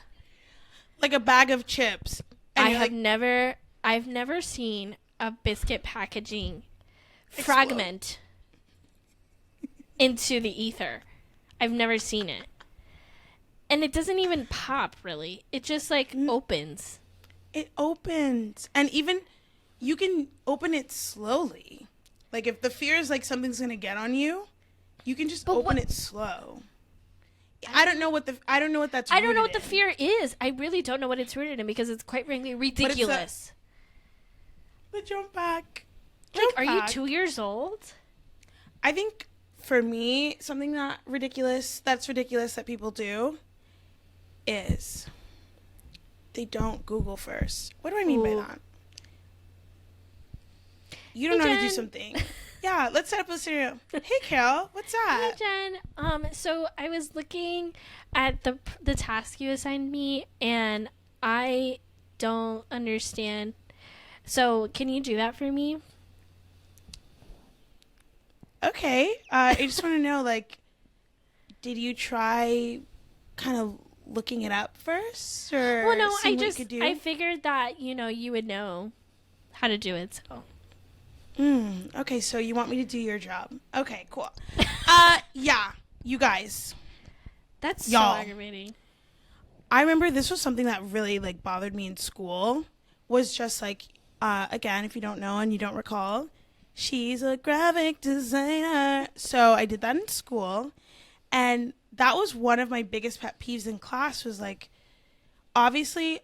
Like a bag of chips. And I've never seen a biscuit packaging fragment into the ether. I've never seen it. And it doesn't even pop, really. It just, like, opens. It opens. And even, you can open it slowly. Like, if the fear is, like, something's going to get on you, you can just open it slow. I don't know what that's I don't know what the in. fear is. I really don't know what it's rooted in, because it's quite frankly ridiculous. The jump back. Are you 2 years old? I think, for me, something that's ridiculous that people do is they don't Google first. What do I mean by that? You don't know how to do something. Yeah, let's set up a scenario. Hey, Kale, what's that? Hey, Jen. So I was looking at the task you assigned me, and I don't understand. So can you do that for me? Okay. I just want to know, like, did you try kind of looking it up first, or well, no, I figured that you would know how to do it. So. Okay, so you want me to do your job? Okay, cool. Yeah, you guys. That's so y'all. Aggravating. I remember this was something that really, like, bothered me in school. Was just like, again, if you don't know and you don't recall, she's a graphic designer. So I did that in school, and that was one of my biggest pet peeves in class. Was like, obviously,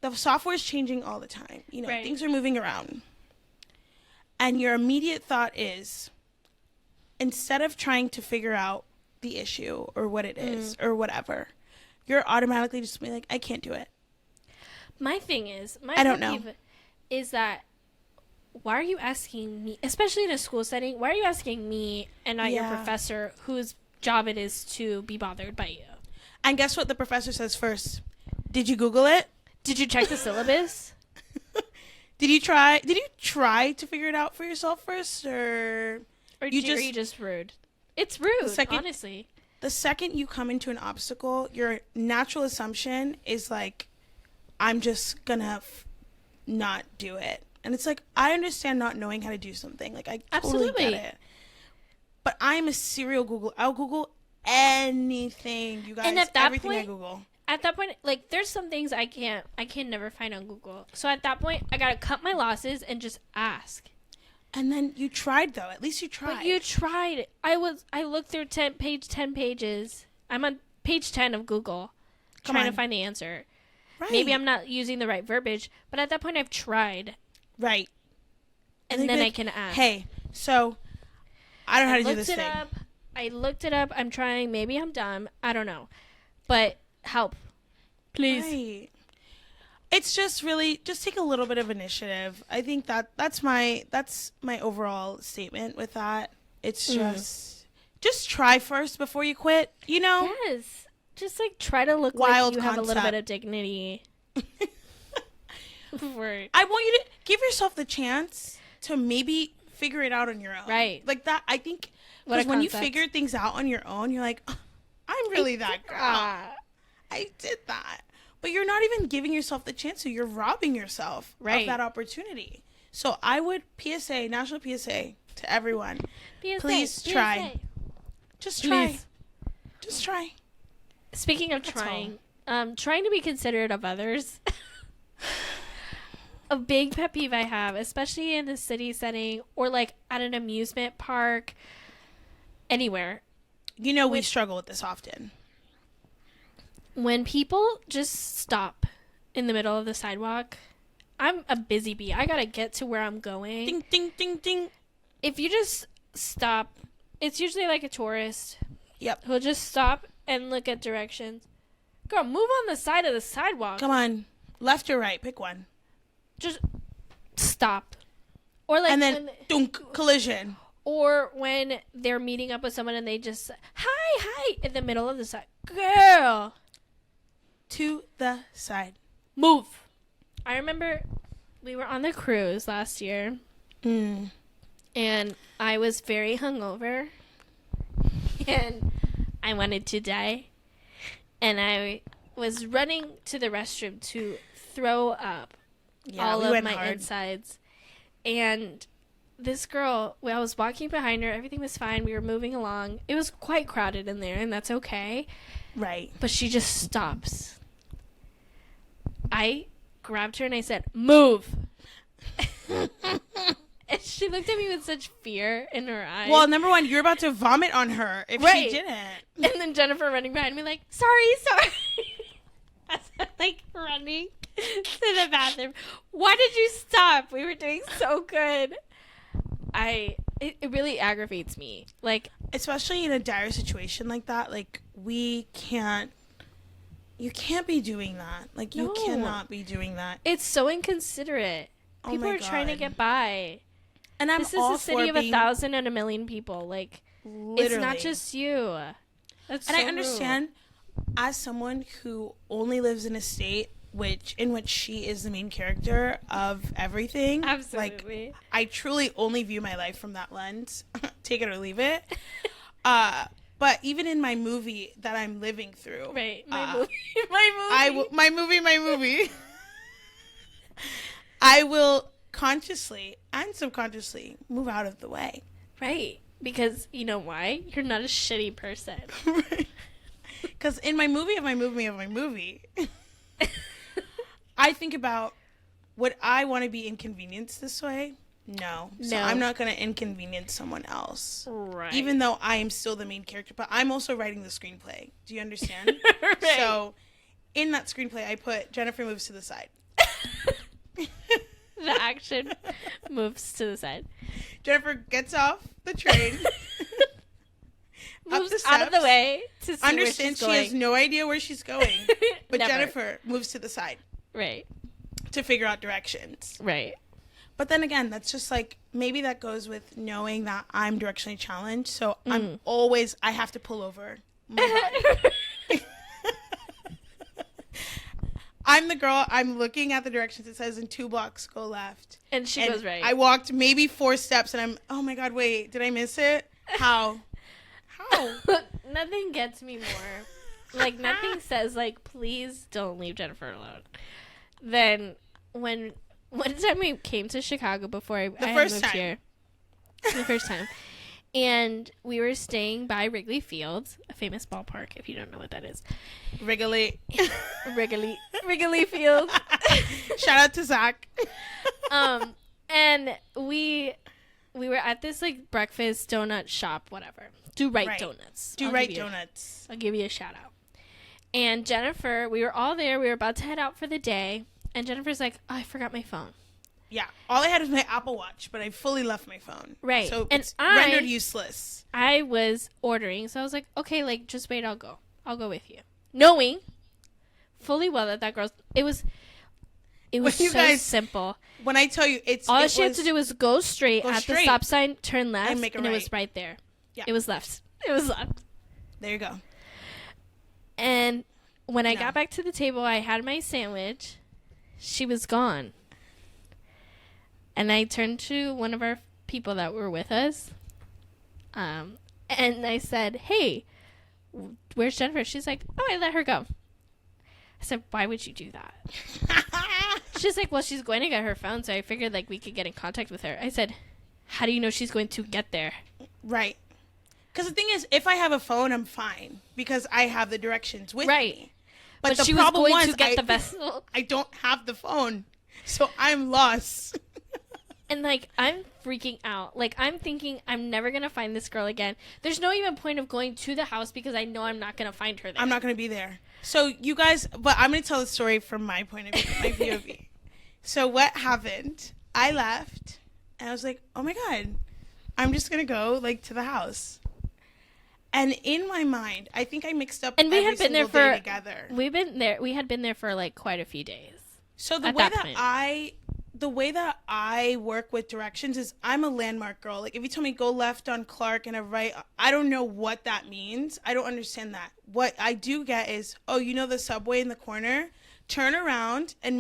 the software is changing all the time. Right. Things are moving around. and your immediate thought is, instead of trying to figure out the issue or what it is or whatever, you're automatically just be like, I can't do it. My thing is, I don't know, is that why are you asking me, especially in a school setting, why are you asking me and not your professor whose job it is to be bothered by you? And guess what the professor says first? Did you Google it? Did you check the syllabus? Did you try to figure it out for yourself first, or are you just rude? It's rude, honestly. The second you come into an obstacle, your natural assumption is like, I'm just gonna not do it. And it's like, I understand not knowing how to do something. Like, I totally get it. But I'm a serial Google. I'll Google anything, you guys. And at that everything point, I Google. At that point, like, there's some things I can never find on Google. So at that point, I gotta cut my losses and just ask. And then you tried, though. At least you tried. But you tried. I looked through 10 pages. I'm on page 10 of Google trying to find the answer. Right. Maybe I'm not using the right verbiage, but at that point, I've tried. Right. And then I can ask. Hey, so I don't know how to do this thing. I looked it up. I'm trying. Maybe I'm dumb. I don't know. But help. Please. Right. It's just really, just take a little bit of initiative. I think that's my overall statement with that. It's just try first before you quit, you know? Yes. Just like try to look like you have a little bit of dignity. I want you to give yourself the chance to maybe figure it out on your own. Right. Like that, I think, because when you figure things out on your own, you're like, oh, I'm really that girl. I did that. But you're not even giving yourself the chance, so you're robbing yourself of that opportunity. So I would national PSA to everyone. Please try. Just try. Please. Just try. Speaking of trying to be considerate of others. A big pet peeve I have, especially in a city setting or like at an amusement park, anywhere. You know, we struggle with this often. When people just stop in the middle of the sidewalk, I'm a busy bee. I gotta get to where I'm going. Ding, ding, ding, ding. If you just stop, it's usually like a tourist. Yep. Who'll just stop and look at directions. Girl, move on the side of the sidewalk. Come on. Left or right? Pick one. Just stop. Or like, and then dunk, collision. Or when they're meeting up with someone and they just hi in the middle of the side. Girl. To the side. Move. I remember we were on the cruise last year. And I was very hungover. And I wanted to die. And I was running to the restroom to throw up all of my insides. And this girl, I was walking behind her. Everything was fine. We were moving along. It was quite crowded in there, and that's okay. Right. But she just stops. I grabbed her and I said, move. And she looked at me with such fear in her eyes. Well, number one, you're about to vomit on her if she didn't. And then Jennifer running behind me like, sorry. As I'm like running to the bathroom. Why did you stop? We were doing so good. It really aggravates me. Like, especially in a dire situation like that, like you can't be doing that. Like, you cannot be doing that. It's so inconsiderate. People are trying to get by. And this is a city of 1,000 and 1,000,000 people. Like, literally. It's not just you. That's and so I understand, as someone who only lives in a state in which she is the main character of everything. Absolutely. Like, I truly only view my life from that lens. Take it or leave it. But even in my movie that I'm living through. Right. My movie. I will consciously and subconsciously move out of the way. Right. Because you know why? You're not a shitty person. Right. Because in my movie, I think about, would I want to be inconvenienced this way? No. So I'm not going to inconvenience someone else. Right. Even though I am still the main character. But I'm also writing the screenplay. Do you understand? Right. So in that screenplay, I put Jennifer moves to the side. The action moves to the side. Jennifer gets off the train. Moves out of the way to see where she's She going. has no idea where she's going. But Never. Jennifer moves to the side. Right. To figure out directions. Right. But then again, that's just like, maybe that goes with knowing that I'm directionally challenged. So I have to pull over my body. I'm the girl, I'm looking at the directions. It says in 2 blocks, go left. And she goes right. I walked maybe 4 steps and I'm, oh my God, wait, did I miss it? How? Nothing gets me more. Like, nothing says, like, please don't leave Jennifer alone. Then one time we came to Chicago before I had moved here. The first time. And we were staying by Wrigley Field, a famous ballpark, if you don't know what that is. Wrigley Field. Shout out to Zach. And we were at this, like, breakfast donut shop, whatever. Do Right Donuts. Donuts. I'll give you a shout out. And Jennifer, we were all there. We were about to head out for the day. And Jennifer's like, oh, I forgot my phone. Yeah. All I had was my Apple Watch, but I fully left my phone. Right. So and it's rendered useless. I was ordering. So I was like, okay, like, just wait. I'll go with you. Knowing fully well that girl's, it was so guys, simple. When I tell you, all she had to do was go straight at the stop sign, turn left, and it was right there. Yeah. It was left. There you go. And when I got back to the table, I had my sandwich. She was gone. And I turned to one of our people that were with us. And I said, hey, where's Jennifer? She's like, oh, I let her go. I said, why would you do that? She's like, well, she's going to get her phone, so I figured, like, we could get in contact with her. I said, how do you know she's going to get there? Right. Because the thing is, if I have a phone, I'm fine. Because I have the directions with me. But the she was problem going to get the vessel. I don't have the phone. So I'm lost. And, like, I'm freaking out. Like, I'm thinking I'm never going to find this girl again. There's no even point of going to the house because I know I'm not going to find her there. I'm not going to be there. So you guys, but I'm going to tell the story from my point of view, my POV. So what happened, I left, and I was like, oh my God, I'm just going to go, like, to the house. And in my mind, I think I mixed up and we had been there for together. We had been there for, like, quite a few days. So the way that I work with directions is I'm a landmark girl. Like, if you tell me go left on Clark and a right, I don't know what that means. I don't understand that. What I do get is, oh, you know the subway in the corner? Turn around and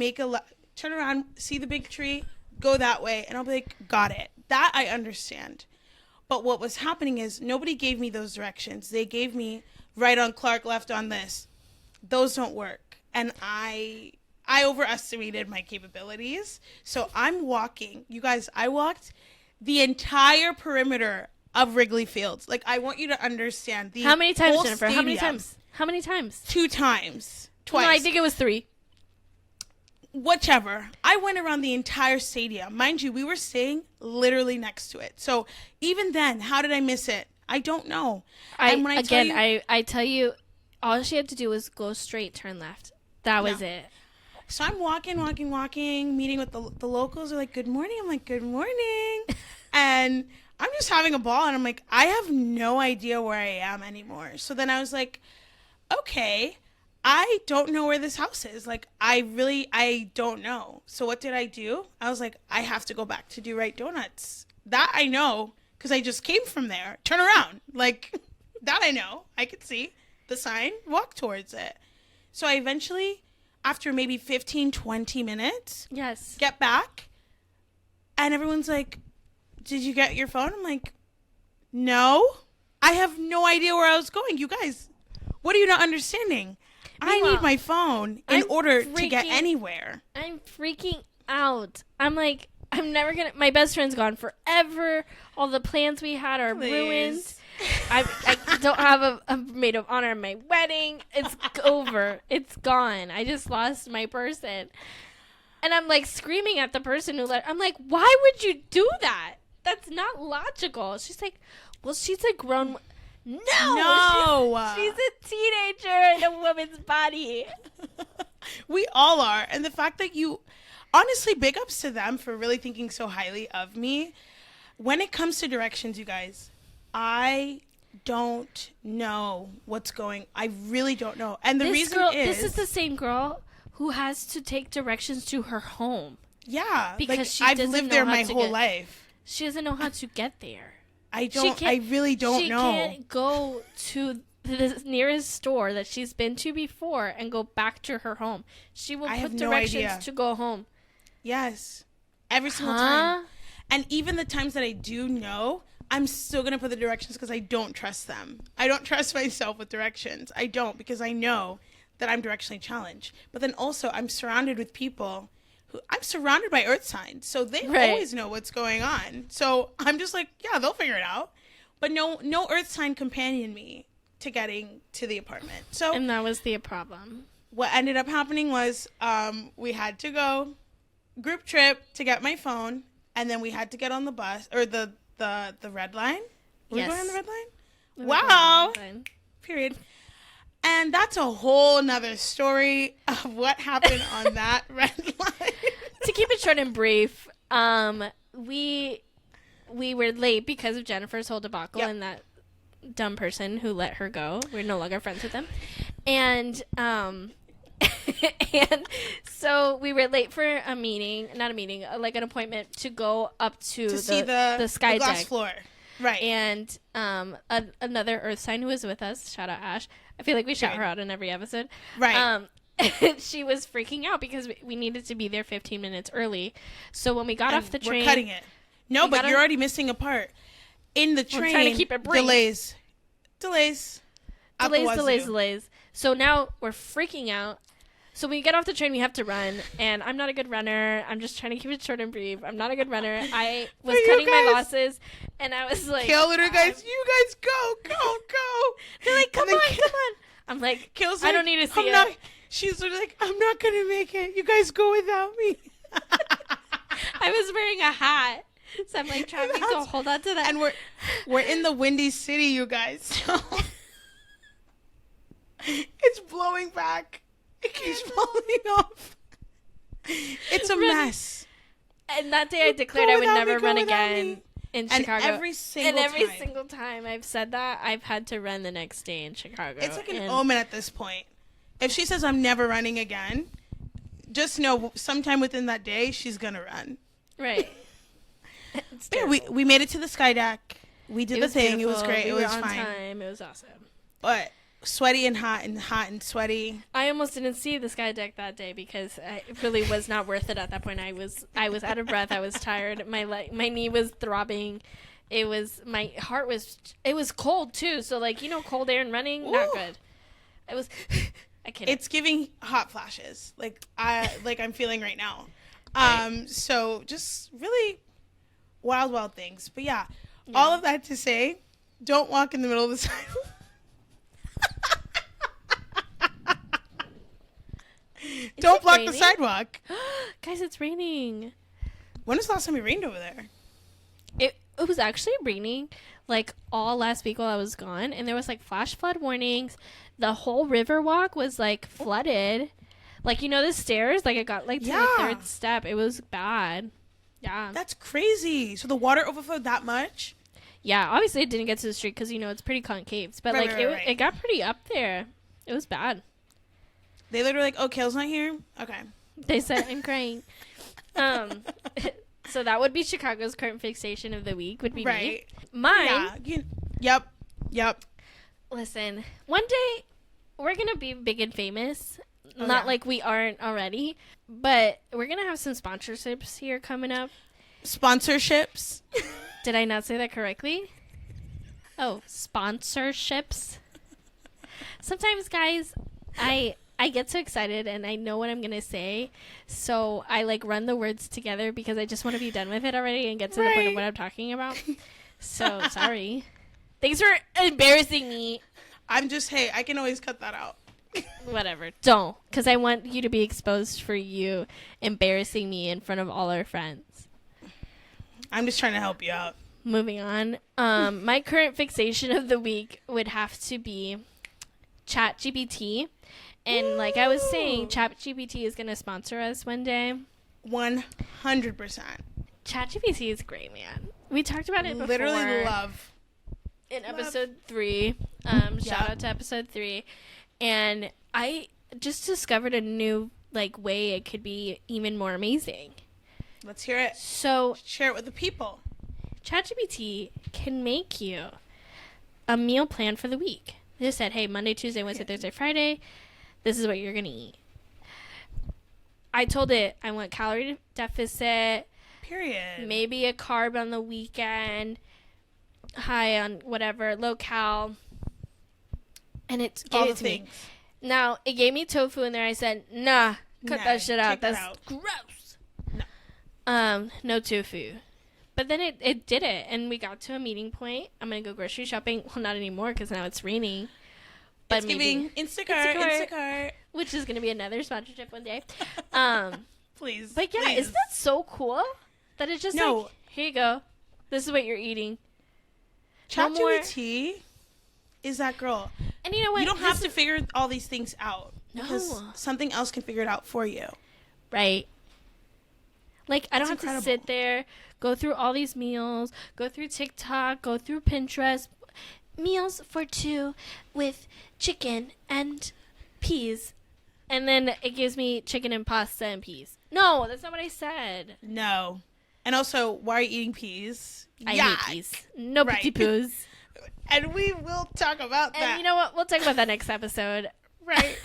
turn around, see the big tree, go that way. And I'll be like, got it. That I understand. But what was happening is nobody gave me those directions. They gave me right on Clark, left on this. Those don't work. And I overestimated my capabilities. So I'm walking. You guys, I walked the entire perimeter of Wrigley Field. Like, I want you to understand the How many times, whole Jennifer? stadium. How many times? 2 times. Twice. No, I think it was 3. Whichever. I went around the entire stadium. Mind you, we were staying literally next to it. So even then, how did I miss it? I don't know. I tell you, all she had to do was go straight, turn left. That was it. So I'm walking, meeting with the locals. They're like, good morning. I'm like, good morning. And I'm just having a ball. And I'm like, I have no idea where I am anymore. So then I was like, okay, I don't know where this house is. Like, I don't know. So what did I do? I was like, I have to go back to Do Right Donuts. That I know, because I just came from there. Turn around. Like, that I know. I could see the sign, walk towards it. So I eventually, after maybe 15, 20 minutes, get back. And everyone's like, did you get your phone? I'm like, no. I have no idea where I was going. You guys, what are you not understanding? I need my phone in order to get anywhere. I'm freaking out. I'm like, I'm never going to... My best friend's gone forever. All the plans we had are ruined. I don't have a maid of honor in my wedding. It's over. It's gone. I just lost my person. And I'm like screaming at the person who I'm like, why would you do that? That's not logical. She's like, well, she's a grown... No. She's a teenager in a woman's body. We all are. And the fact that honestly, big ups to them for really thinking so highly of me. When it comes to directions, you guys, I don't know what's going. I really don't know. And the This reason girl, is, this is the same girl who has to take directions to her home. yeah, Because like, she I've doesn't lived know there how my to whole get- life. She doesn't know how to get there. I really don't She know. can't go to the nearest store that she's been to before and go back to her home. She will I have put no directions idea. to go home. Yes, every single time. And even the times that I do know, I'm still going to put the directions because I don't trust them. I don't trust myself with directions. I don't, because I know that I'm directionally challenged. But then also, I'm surrounded with people who, I'm surrounded by earth signs. So they Right. always know what's going on. So I'm just like, yeah, they'll figure it out. But no earth sign companion me to getting to the apartment. So And that was the problem. what ended up happening was we had to go group trip to get my phone, and then we had to get on the bus or the red line. Were we Yes. going on the red line? We were Wow. going on. Period. And that's a whole nother story of what happened on that red line. To keep it short and brief, we were late because of Jennifer's whole debacle Yep. and that dumb person who let her go. We're no longer friends with them. And and so we were late for a meeting, not a meeting, like an appointment to go up to See the sky glass deck. floor. Right. And another Earth sign who was with us, shout out Ash. I feel like we shout her out in every episode. Right. She was freaking out because we needed to be there 15 minutes early. So when we got off the train, We're cutting it. No, we but gotta- you're already missing a part. In the train, trying to keep it brief. Delays. Out the wazoo. delays. So now we're freaking out. So when we get off the train, we have to run. And I'm not a good runner. I'm just trying to keep it short and brief. I'm not a good runner. I was you cutting my guys- losses. And I was like, Kale literally, guys, you guys go. they're like, come And then on. I'm like, Kale's I like, don't need to see I'm it. not, she's literally like, I'm not going to make it. You guys go without me. I was wearing a hat. So I'm like trying to hold on to that. And we're in the Windy City, you guys. So it's blowing back. It keeps falling off. It's a mess. And that day I declared Go I would without never me, go run without again me. in And Chicago. every single single time I've said that, I've had to run the next day in Chicago. It's like an And omen at this point. If she says I'm never running again, just know sometime within that day she's gonna run. Right. It's Yeah, terrible. we made it to the sky deck. We did It the was thing. It was beautiful. great. We It were was on fine. time. It was awesome. But sweaty and hot and sweaty. I almost didn't see the sky deck that day because it really was not worth it at that point. I was out of breath. I was tired. My knee was throbbing. My heart was. It was cold too. So like cold air and running, not Ooh. good. It was. I can't. It's giving hot flashes. Like I'm feeling right now. Right. So just really wild things. But yeah, all of that to say, don't walk in the middle of the sidewalk. Don't block the raining? sidewalk. Guys, it's raining. When was the last time it rained over there? It was actually raining like all last week while I was gone, and there was like flash flood warnings. The whole river walk was like flooded. Like the stairs, like it got like to the third step. It was bad. Yeah. That's crazy. So the water overflowed that much? Yeah, obviously it didn't get to the street because it's pretty concave, but Right, like right. it got pretty up there. It was bad. They literally like, oh, Kale's not here? Okay. They said I'm crying. So that would be Chicago's current fixation of the week. Would be Right. me. Mine. Yeah. Yep. Listen, one day we're gonna be big and famous. Oh, Not yeah. like we aren't already, but we're gonna have some sponsorships here coming up. Sponsorships. Did I not say that correctly? Oh, sponsorships. Sometimes, guys, I get so excited and I know what I'm gonna say, so I like run the words together because I just want to be done with it already and get to the point of what I'm talking about. So sorry. Thanks for embarrassing me. Hey, I can always cut that out. Whatever. Don't, because I want you to be exposed for you embarrassing me in front of all our friends. I'm just trying to help you out. Moving on. My current fixation of the week would have to be ChatGPT. And like I was saying, ChatGPT is going to sponsor us one day. 100%. ChatGPT is great, man. We talked about it before. Literally love. In episode 3. Shout out to episode 3. And I just discovered a new way it could be even more amazing. Let's hear it. So share it with the people. ChatGPT can make you a meal plan for the week. They just said, hey, Monday, Tuesday, Wednesday, Thursday, Friday, this is what you're going to eat. I told it I want calorie deficit. Period. Maybe a carb on the weekend. High on whatever, low cal. And it gave it to me. Now, it gave me tofu in there. I said, nah, cut that shit out. That's gross. No tofu. But then it did it, and we got to a meeting point. I'm going to go grocery shopping. Well, not anymore because now it's raining. But it's giving Instacart. Which is going to be another sponsorship one day. Please. But yeah, please. isn't that so cool? That it's just here you go. This is what you're eating. ChatGPT is that girl. And you know what? You don't have to figure all these things out. No. Because something else can figure it out for you. Right. I don't have to sit there, go through all these meals, go through TikTok, go through Pinterest. Meals for 2 with chicken and peas. And then it gives me chicken and pasta and peas. No, that's not what I said. No. And also, why are you eating peas? I hate peas. No petit poos. And we will talk about that. And you know what? We'll talk about that next episode. Right.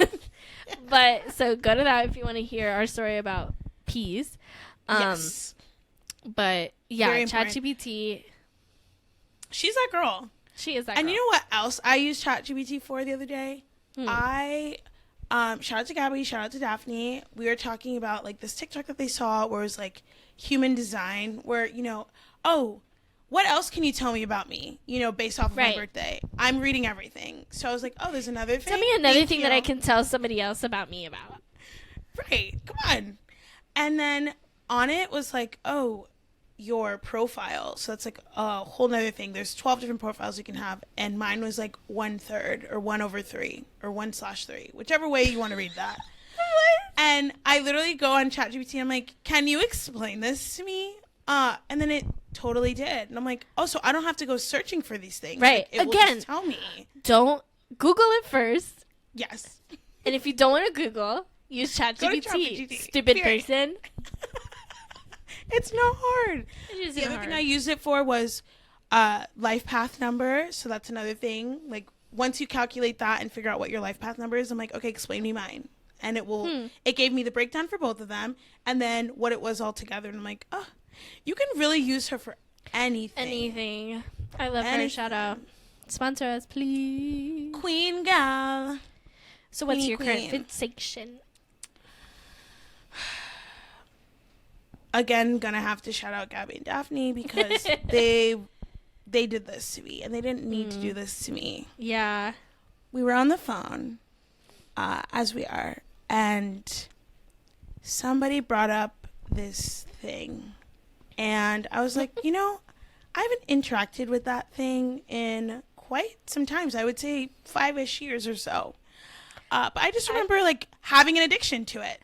But, so go to that if you want to hear our story about peas. Yes. But, yeah, ChatGPT. She's that girl. She is that girl. And you know what else I used ChatGPT for the other day? I shout out to Gabby, shout out to Daphne. We were talking about this TikTok that they saw where it was human design, where what else can you tell me about me? Based off of my birthday. I'm reading everything. So I was like, there's another thing. Tell me another thing that I can tell somebody else about me about. Right. Come on. And then on it was your profile. So that's a whole nother thing. There's 12 different profiles you can have, and mine was 1/3 or 1/3 or 1/3, whichever way you want to read that. And I literally go on ChatGPT and I'm like, can you explain this to me? And then it totally did. And I'm like, so I don't have to go searching for these things. Right. It will just tell me. Don't Google it first. Yes. And if you don't want to Google, use ChatGPT. Stupid person. It's not hard. The other thing I used it for was life path number. So that's another thing. Once you calculate that and figure out what your life path number is, I'm like, okay, explain me mine. And it will. It gave me the breakdown for both of them, and then what it was all together. And I'm like, you can really use her for anything. Anything. I love her. Shout out. Sponsor us, please. Queen gal. So what's your current fixation? Again, gonna have to shout out Gabby and Daphne because they did this to me, and they didn't need to do this to me. Yeah. We were on the phone, as we are, and somebody brought up this thing, and I was like, I haven't interacted with that thing in quite some times. I would say 5-ish years or so. But I just remember having an addiction to it,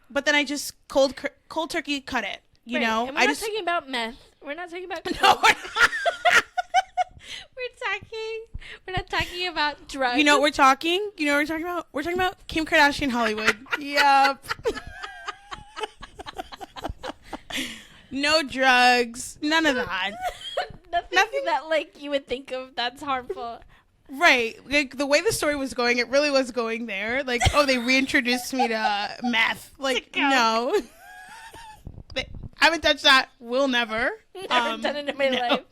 But then I just cold turkey cut it, you know. And we're not talking about meth. We're not talking about coke. No, we're not. We're not talking about drugs. You know what we're talking? You know what we're talking about? We're talking about Kim Kardashian Hollywood. Yep. No drugs. None of that. Nothing that you would think of that's harmful. Right. The way the story was going, it really was going there. They reintroduced me to meth. No. I haven't touched that. Will never. Never done it in my life.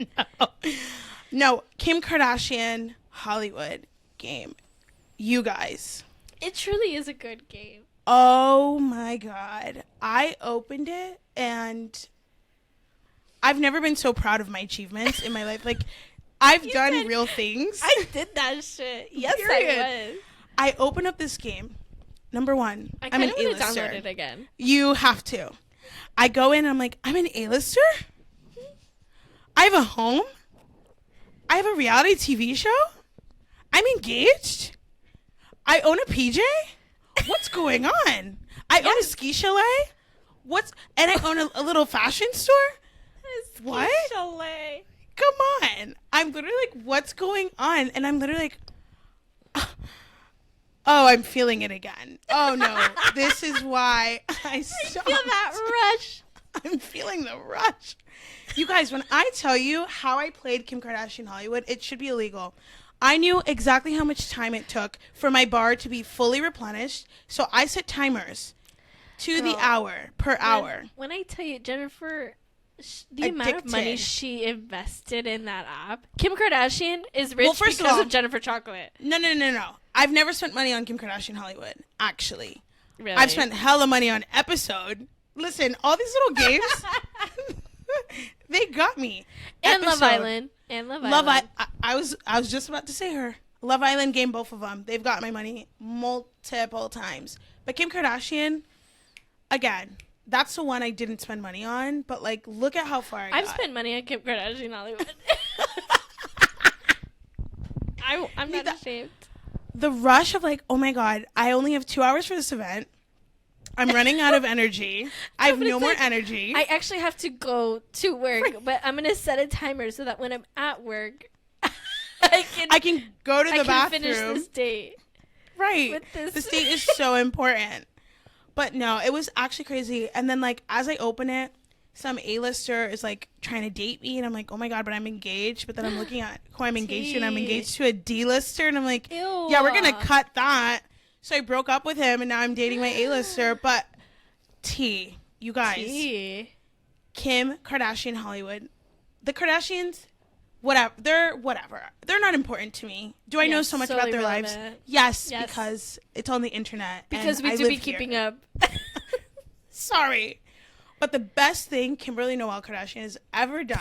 No. Kim Kardashian Hollywood game. You guys. It truly is a good game. Oh my God. I opened it and I've never been so proud of my achievements in my life. I've done real things. I did that shit. Yes, period. I was. I open up this game. Number one, I'm an A-lister. Download it again. You have to. I go in and I'm like, I'm an A-lister? I have a home? I have a reality TV show? I'm engaged? I own a PJ? What's going on? I own a ski chalet. And I own a little fashion store. What? Chalet. Come on. I'm literally like, what's going on? And I'm literally like, oh, I'm feeling it again. Oh no, this is why I stopped. Feel that rush. I'm feeling the rush. You guys, when I tell you how I played Kim Kardashian Hollywood, it should be illegal. I knew exactly how much time it took for my bar to be fully replenished, so I set timers to the hour per hour. When I tell you, Jennifer, the amount of money she invested in that app. Kim Kardashian is rich because of Jennifer Chocolate. No. I've never spent money on Kim Kardashian Hollywood, actually. Really? I've spent hella money on Episode. Listen, all these little games, they got me. And Love Island. I was just about to say her. Love Island game, both of them. They've got my money multiple times. But Kim Kardashian, again, that's the one I didn't spend money on. But, like, look at how far I got. I've spent money on Kim Kardashian Hollywood. I'm not ashamed. The rush of, like, oh, my God, I only have 2 hours for this event. I'm running out of energy. I have no more energy. I actually have to go to work, but I'm going to set a timer so that when I'm at work, I can go to the bathroom. I can finish this date. Right. This date is so important. But no, it was actually crazy. And then, like, as I open it, some A-lister is, like, trying to date me. And I'm like, oh, my God, but I'm engaged. But then I'm looking at who I'm engaged to. And I'm engaged to a D-lister. And I'm like, ew. Yeah, we're going to cut that. So I broke up with him. And now I'm dating my A-lister. But you guys. Kim Kardashian Hollywood. The Kardashians, whatever. They're not important to me. Do I know so much about their lives? Yes, because it's on the internet. Because we do be keeping up. Sorry. But the best thing Kimberly Noel Kardashian has ever done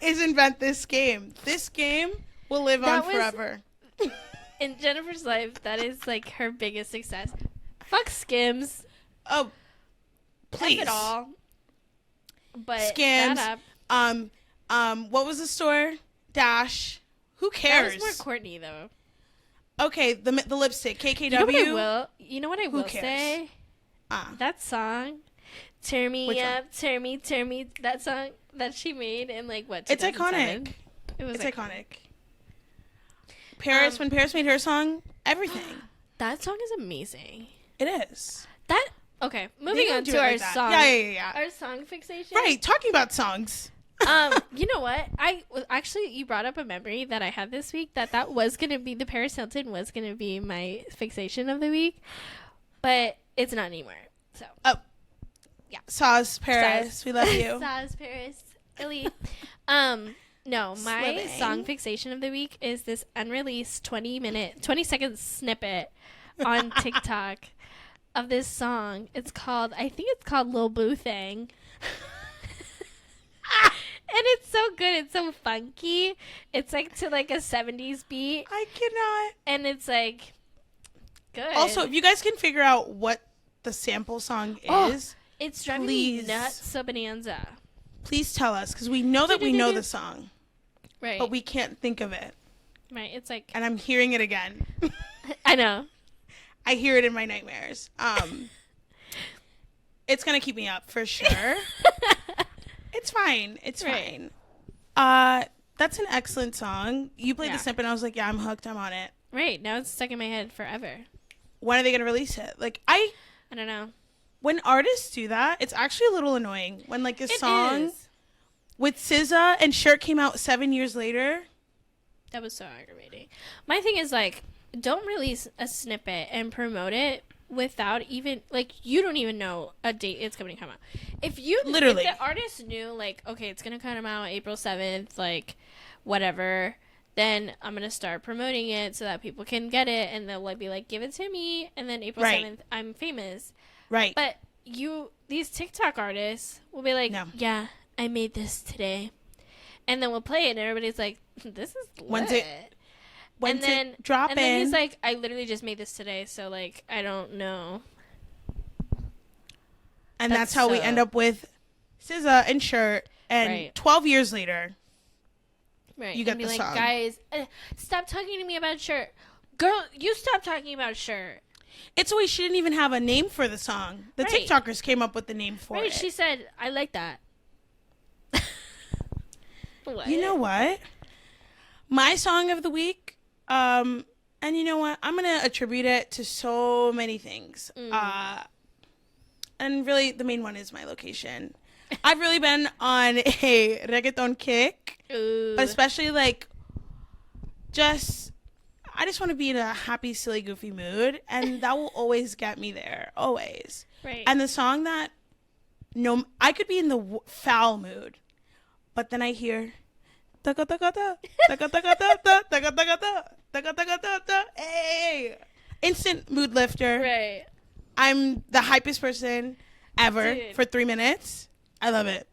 is invent this game. This game will live on forever. In Jennifer's life, that is like her biggest success. Fuck Skims. Oh, please. Fuck it all. But Skims. that up. What was the store? Dash. Who cares? That was more Courtney though. Okay, the lipstick. KKW. You know what I will say? That song, "Turn Me Up, Turn Me," that song that she made in like what? It's iconic. It's iconic. Paris, when Paris made her song, everything. That song is amazing. It is. Okay, moving on to our song. Yeah. Our song fixation. Right, talking about songs. You know what? You brought up a memory that I had this week that was gonna be the Paris Hilton was gonna be my fixation of the week, but it's not anymore. So. Oh. Yeah. Sauce Paris, we love you. Sauce Paris, Illy. No, my song fixation of the week is this unreleased 20-second snippet on TikTok of this song. I think it's called Lil Boo Thing. And it's so good. It's so funky. It's like to like a 70s beat. I cannot. And it's like good. Also, if you guys can figure out what the sample song is, it's driving me nuts. So bonanza. Please tell us, because we know that we know the song. Right. But we can't think of it. Right. It's like. And I'm hearing it again. I know. I hear it in my nightmares. It's going to keep me up for sure. It's fine. It's fine. That's an excellent song. You played the snippet and I was like, yeah, I'm hooked. I'm on it. Right. Now it's stuck in my head forever. When are they going to release it? Like, I don't know. When artists do that, it's actually a little annoying. When like a song with SZA and Shirt came out 7 years later. That was so aggravating. My thing is like, don't release a snippet and promote it without even like you don't even know a date it's going to come out. If the artist knew like, okay, it's going to come out April 7th, like whatever, then I'm going to start promoting it so that people can get it and they'll like be like, give it to me, and then April 7th I'm famous. Right. But these TikTok artists will be like, yeah, I made this today. And then we'll play it and everybody's like, this is lit. When's it dropping? And then he's like, I literally just made this today, so like I don't know. And that's how we end up with SZA and Shirt, and 12 years later, you get the song. Guys, stop talking to me about Shirt. Girl, you stop talking about shirt. It's a way she didn't even have a name for the song. The Right. TikTokers came up with the name for Right, it. she said, I like that. What? You know what? My song of the week, and you know what? I'm going to attribute it to so many things. And really, the main one is my location. I've really been on a reggaeton kick. Ooh. But especially, like, I just want to be in a happy, silly, goofy mood. And that will always get me there. Always. Right. And the song that, I could be in the foul mood. But then I hear, hey, instant mood lifter. Right. I'm the hypest person ever. Dude. For 3 minutes. I love it.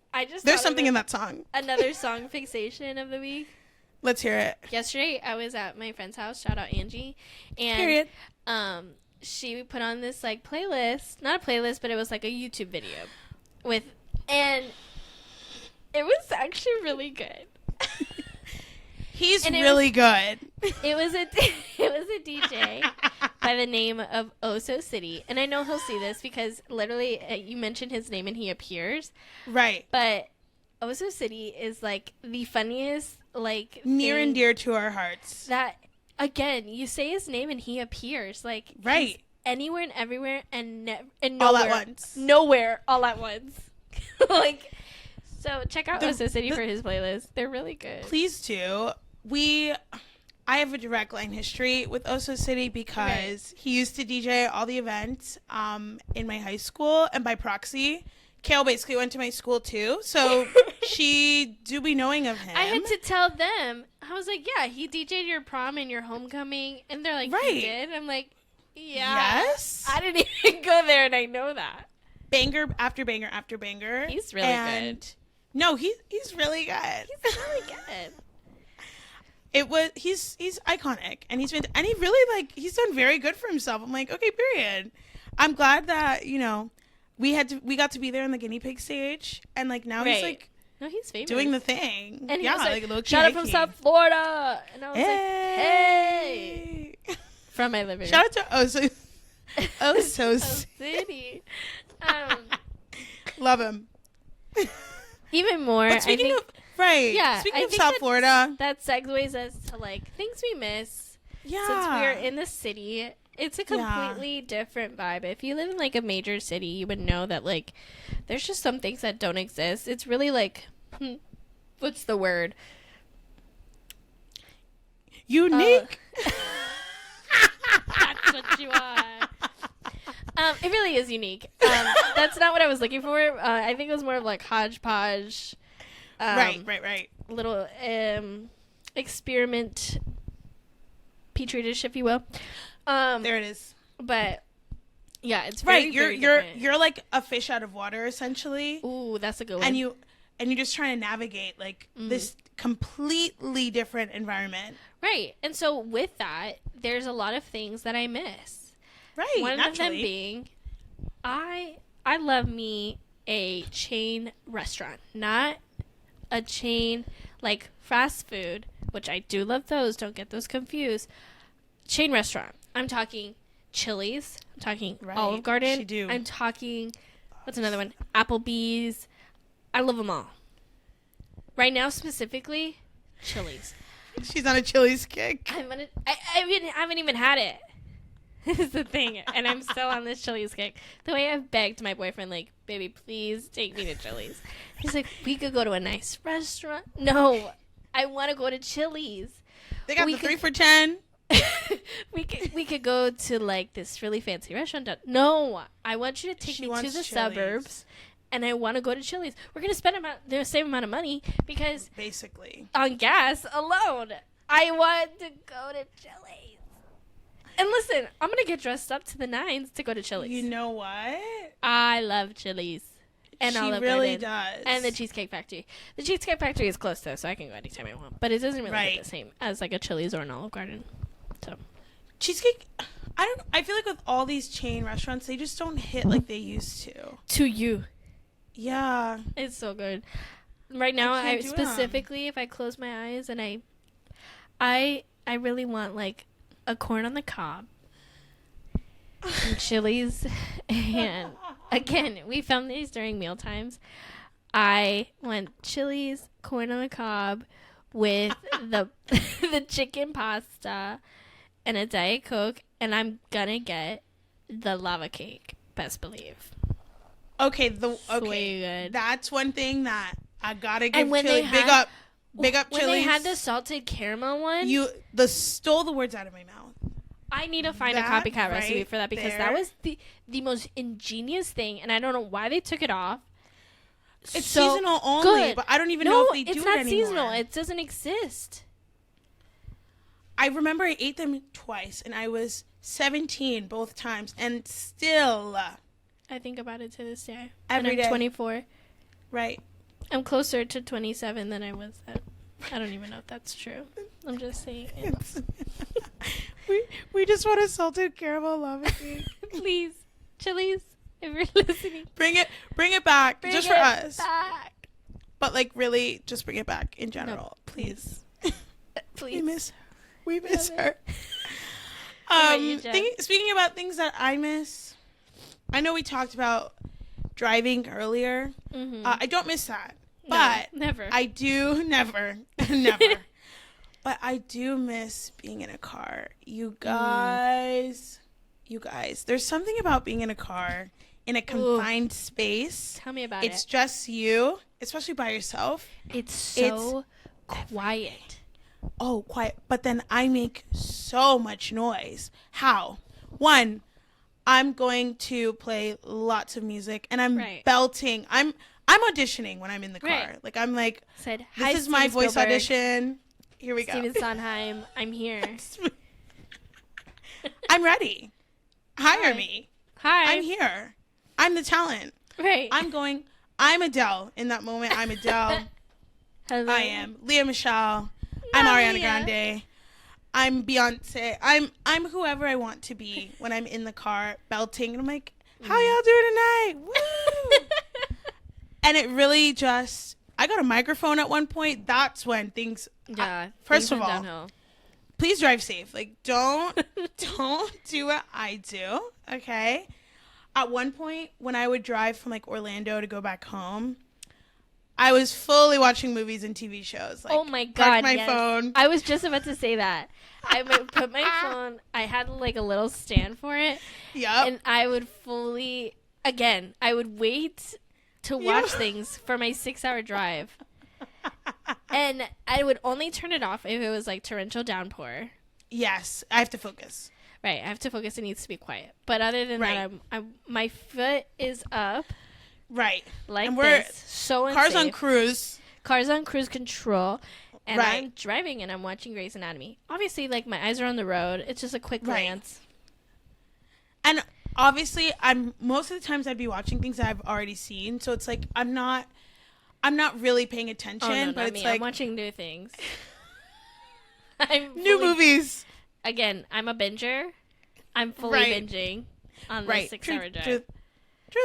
There's something in that song. Another song fixation of the week. Let's hear it. Yesterday, I was at my friend's house. Shout out Angie. And Period. she put on this like playlist. Not a playlist, but it was like a YouTube video and it was actually really good. He's really good. It was a DJ by the name of Oso City, and I know he'll see this because literally you mentioned his name and he appears. Right. But Oso City is like the funniest, like near and dear to our hearts. That again, you say his name and he appears. Like right. Anywhere and everywhere and nowhere. All at once. Nowhere all at once. Like, so check out Oso City for his playlist. They're really good. Please do. I have a direct line history with Oso City because he used to DJ all the events in my high school, and by proxy, Kale basically went to my school too, so she do be knowing of him. I had to tell them. I was like, yeah, he DJ'd your prom and your homecoming, and they're like, he did? I'm like, yeah. Yes. I didn't even go there, and I know that. Banger after banger after banger. He's really good. No, he's really good. He's really good. He's iconic, and he really he's done very good for himself. I'm like, okay, period. I'm glad that we got to be there on the guinea pig stage, and like now he's like, no, he's famous, doing the thing, and he was like shout out from South Florida, and I was hey. Like, hey, from my living room. Shout out to Oso City. Love him. Even more. But speaking of South Florida, that segues us to like things we miss. Yeah. Since we're in the city, it's a completely different vibe. If you live in like a major city, you would know that like there's just some things that don't exist. It's really like, what's the word? Unique. That's what you are. It really is unique. That's not what I was looking for. I think it was more of like hodgepodge. Right. Little experiment petri dish, if you will. There it is. But yeah, it's very, right. You're like a fish out of water, essentially. Ooh, that's a good one. And you're just trying to navigate like this completely different environment. Right. And so with that, there's a lot of things that I miss. Right. One of them being, I love me a chain restaurant, not a chain like fast food, which I do love those. Don't get those confused. Chain restaurant. I'm talking Chili's. I'm talking Olive Garden. I'm talking, what's another one? Applebee's. I love them all. Right now, specifically, Chili's. She's on a Chili's kick. I haven't even had it. This is the thing, and I'm still on this Chili's kick. The way I've begged my boyfriend, like, baby, please take me to Chili's. He's like, we could go to a nice restaurant. No, I want to go to Chili's. They got the 3 for $10. we could go to like this really fancy restaurant. No, I want you to take me to the suburbs, and I want to go to Chili's. We're gonna spend the same amount of money because basically on gas alone, I want to go to Chili's. And listen, I'm gonna get dressed up to the nines to go to Chili's. You know what? I love Chili's. And she really does. And the Cheesecake Factory. The Cheesecake Factory is close though, so I can go anytime I want. But it doesn't really get the same as like a Chili's or an Olive Garden. So cheesecake, I feel like with all these chain restaurants, they just don't hit like they used to. To you. Yeah. It's so good. Right now, I specifically, if I close my eyes and I really want like a corn on the cob, some chilies, and again, we filmed these during meal times. I went chilies, corn on the cob, with the the chicken pasta and a Diet Coke, and I'm gonna get the lava cake. Best believe. Okay, Good. that's one thing that I gotta give And when Chili. they had, Big up when Chili's. they had the salted caramel one, stole the words out of my mouth. I need to find a That copycat recipe right for that, because there. that was the most ingenious thing, and I don't know why they took it off. It's So seasonal only, good. but I don't even know if they do it's it not anymore. seasonal. It doesn't exist. I remember I ate them twice, and I was 17 both times, and still, I think about it to this day. Every and day. I'm 24. right. I'm closer to 27 than I was at. I don't even know if that's true. I'm just saying. we just want a salted caramel lava cake. Please, Chili's, if you're listening, Bring it back, bring just it for us. back. But like, really, just bring it back in general, please. Please. We miss Love her. What about you, Jen? Speaking about things that I miss, I know we talked about driving earlier. Mm-hmm. I don't miss that, but no, never. I do never. But I do miss being in a car. You guys, there's something about being in a car in a confined space. Tell me about It's it. just you, especially by yourself. It's so quiet. Oh, quiet. But then I make so much noise. How? One, I'm going to play lots of music, and I'm belting. I'm auditioning when I'm in the car. Right. Like, I'm like, Said, this hi, is my Steven voice Spielberg. audition. Here we go. Steven Sondheim, I'm here. I'm ready. Hire Hi. me. Hi. I'm here. I'm the talent. Right. I'm Adele. In that moment, I'm Adele. Hello. I am Leah Michelle. I'm Ariana Grande. I'm Beyonce. I'm whoever I want to be when I'm in the car belting. And I'm like, how y'all doing tonight? Woo! And it really just, I got a microphone at one point. That's when things, first of all, downhill. please drive safe. Like, don't do what I do. Okay. At one point when I would drive from like Orlando to go back home, I was fully watching movies and TV shows. Like, oh my God. my yes. phone. I was just about to say that. I would put my phone, I had like a little stand for it. Yep. And I would I would wait to watch things for my 6-hour drive. And I would only turn it off if it was like torrential downpour. Yes, I have to focus. Right, I have to focus. It needs to be quiet. But other than that, my foot is up. Right. Like and we're this. So unsafe. cars on cruise. Cars on cruise control. And Right. I'm driving and I'm watching Grey's Anatomy. Obviously, like, my eyes are on the road. It's just a quick glance. And obviously, most of the times I'd be watching things that I've already seen. So it's like I'm not really paying attention. Oh, no, but not it's me. like I'm watching new things. new movies. Again, I'm a binger. I'm fully binging on the 6-hour drive. Truth.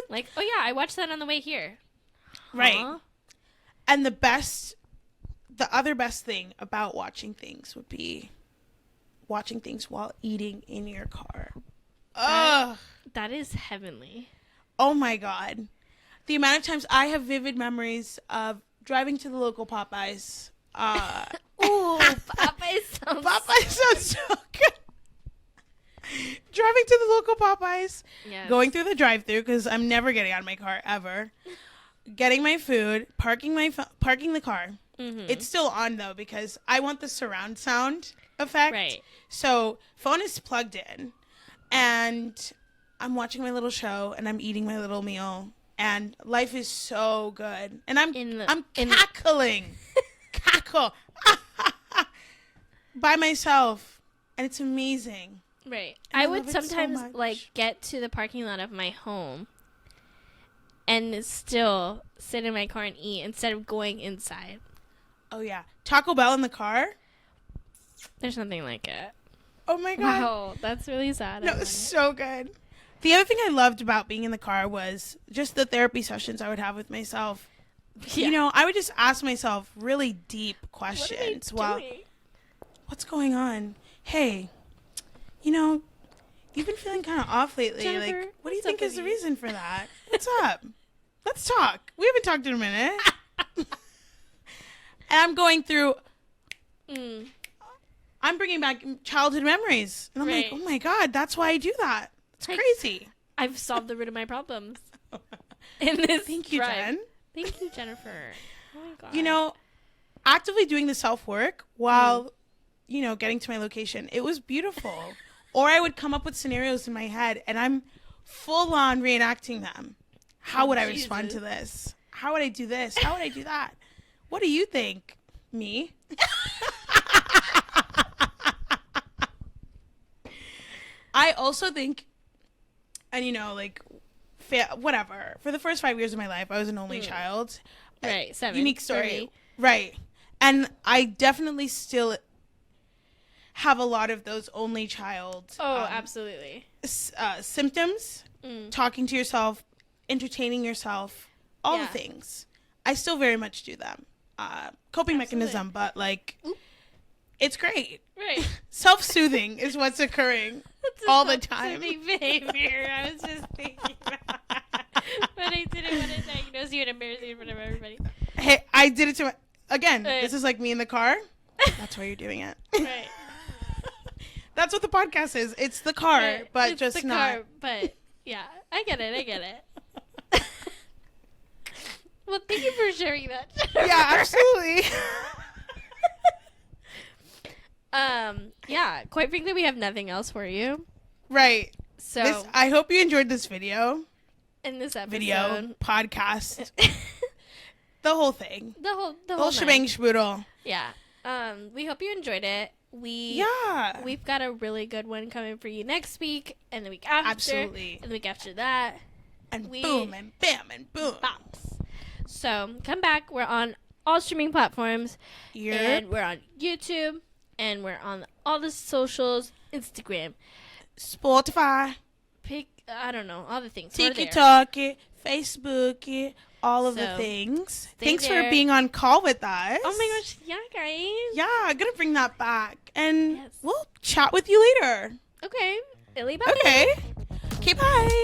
Like, oh yeah, I watched that on the way here. Right. Huh? And the other best thing about watching things would be watching things while eating in your car. Ugh. That is heavenly. Oh my God. The amount of times I have vivid memories of driving to the local Popeyes. Ooh, Popeyes sounds so good. Driving to the local Popeyes, Yes. going through the drive-thru because I'm never getting out of my car ever. Getting my food, parking the car. Mm-hmm. It's still on though because I want the surround sound effect. Right. So phone is plugged in, and I'm watching my little show and I'm eating my little meal, and life is so good. And I'm cackling, cackle by myself, and it's amazing. Right. And I I would love it so sometimes much. like get to the parking lot of my home and still sit in my car and eat instead of going inside. Oh yeah, Taco Bell in the car. There's nothing like it. Oh my God. Wow, that's really sad. No, it's so good. The other thing I loved about being in the car was just the therapy sessions I would have with myself. Yeah. You know, I would just ask myself really deep questions. What are they doing? What's going on? Hey, you know, you've been feeling kind of off lately. Jennifer, Like, what do you what's up think is with the you? reason for that? What's up? Let's talk. We haven't talked in a minute. And I'm going through, I'm bringing back childhood memories. And I'm like, Right. oh my God, that's why I do that. It's crazy. I've solved the root of my problems. In this Thank you, drive. Jen. Thank you, Jennifer. Oh my God. You know, actively doing the self-work while, you know, getting to my location, it was beautiful. Or I would come up with scenarios in my head and I'm full on reenacting them. How would I respond to this? How would I do this? How would I do that? What do you think? Me? I also think, and you know, like, whatever. For the first 5 years of my life, I was an only child. Right, 7. Unique story. 30. Right. And I definitely still have a lot of those only child Absolutely. symptoms. Talking to yourself, entertaining yourself, all the things. I still very much do them. Coping mechanism, but like, it's great. Right. Self-soothing is what's occurring all the time. Behavior. I was just thinking that. But I didn't want to diagnose you and embarrass you in front of everybody. Hey, I did it to my, again, Right. this is like me in the car. That's why you're doing it. Right. That's what the podcast is. It's the car, Right. but It's just the not. car, but yeah, I get it. Well, thank you for sharing that. Yeah, absolutely. Yeah, quite frankly, we have nothing else for you. Right. So, I hope you enjoyed this video, in this episode, podcast, the whole thing. the whole shebang nine. schmoodle. Yeah. We hope you enjoyed it. Yeah. We've got a really good one coming for you next week, and the week after, Absolutely. and the week after that. And boom, and bam, and boom. Bops. So come back. We're on all streaming platforms, and we're on YouTube, and we're on all the socials, Instagram, Spotify, I don't know, all the things. We're there. TikTok, Facebook, all of the So, things. stay Thanks there. for being on call with us. Oh my gosh, yeah, guys. Yeah, I'm gonna bring that back, and Yes. we'll chat with you later. Okay, Illy, bye. Okay. Okay, bye.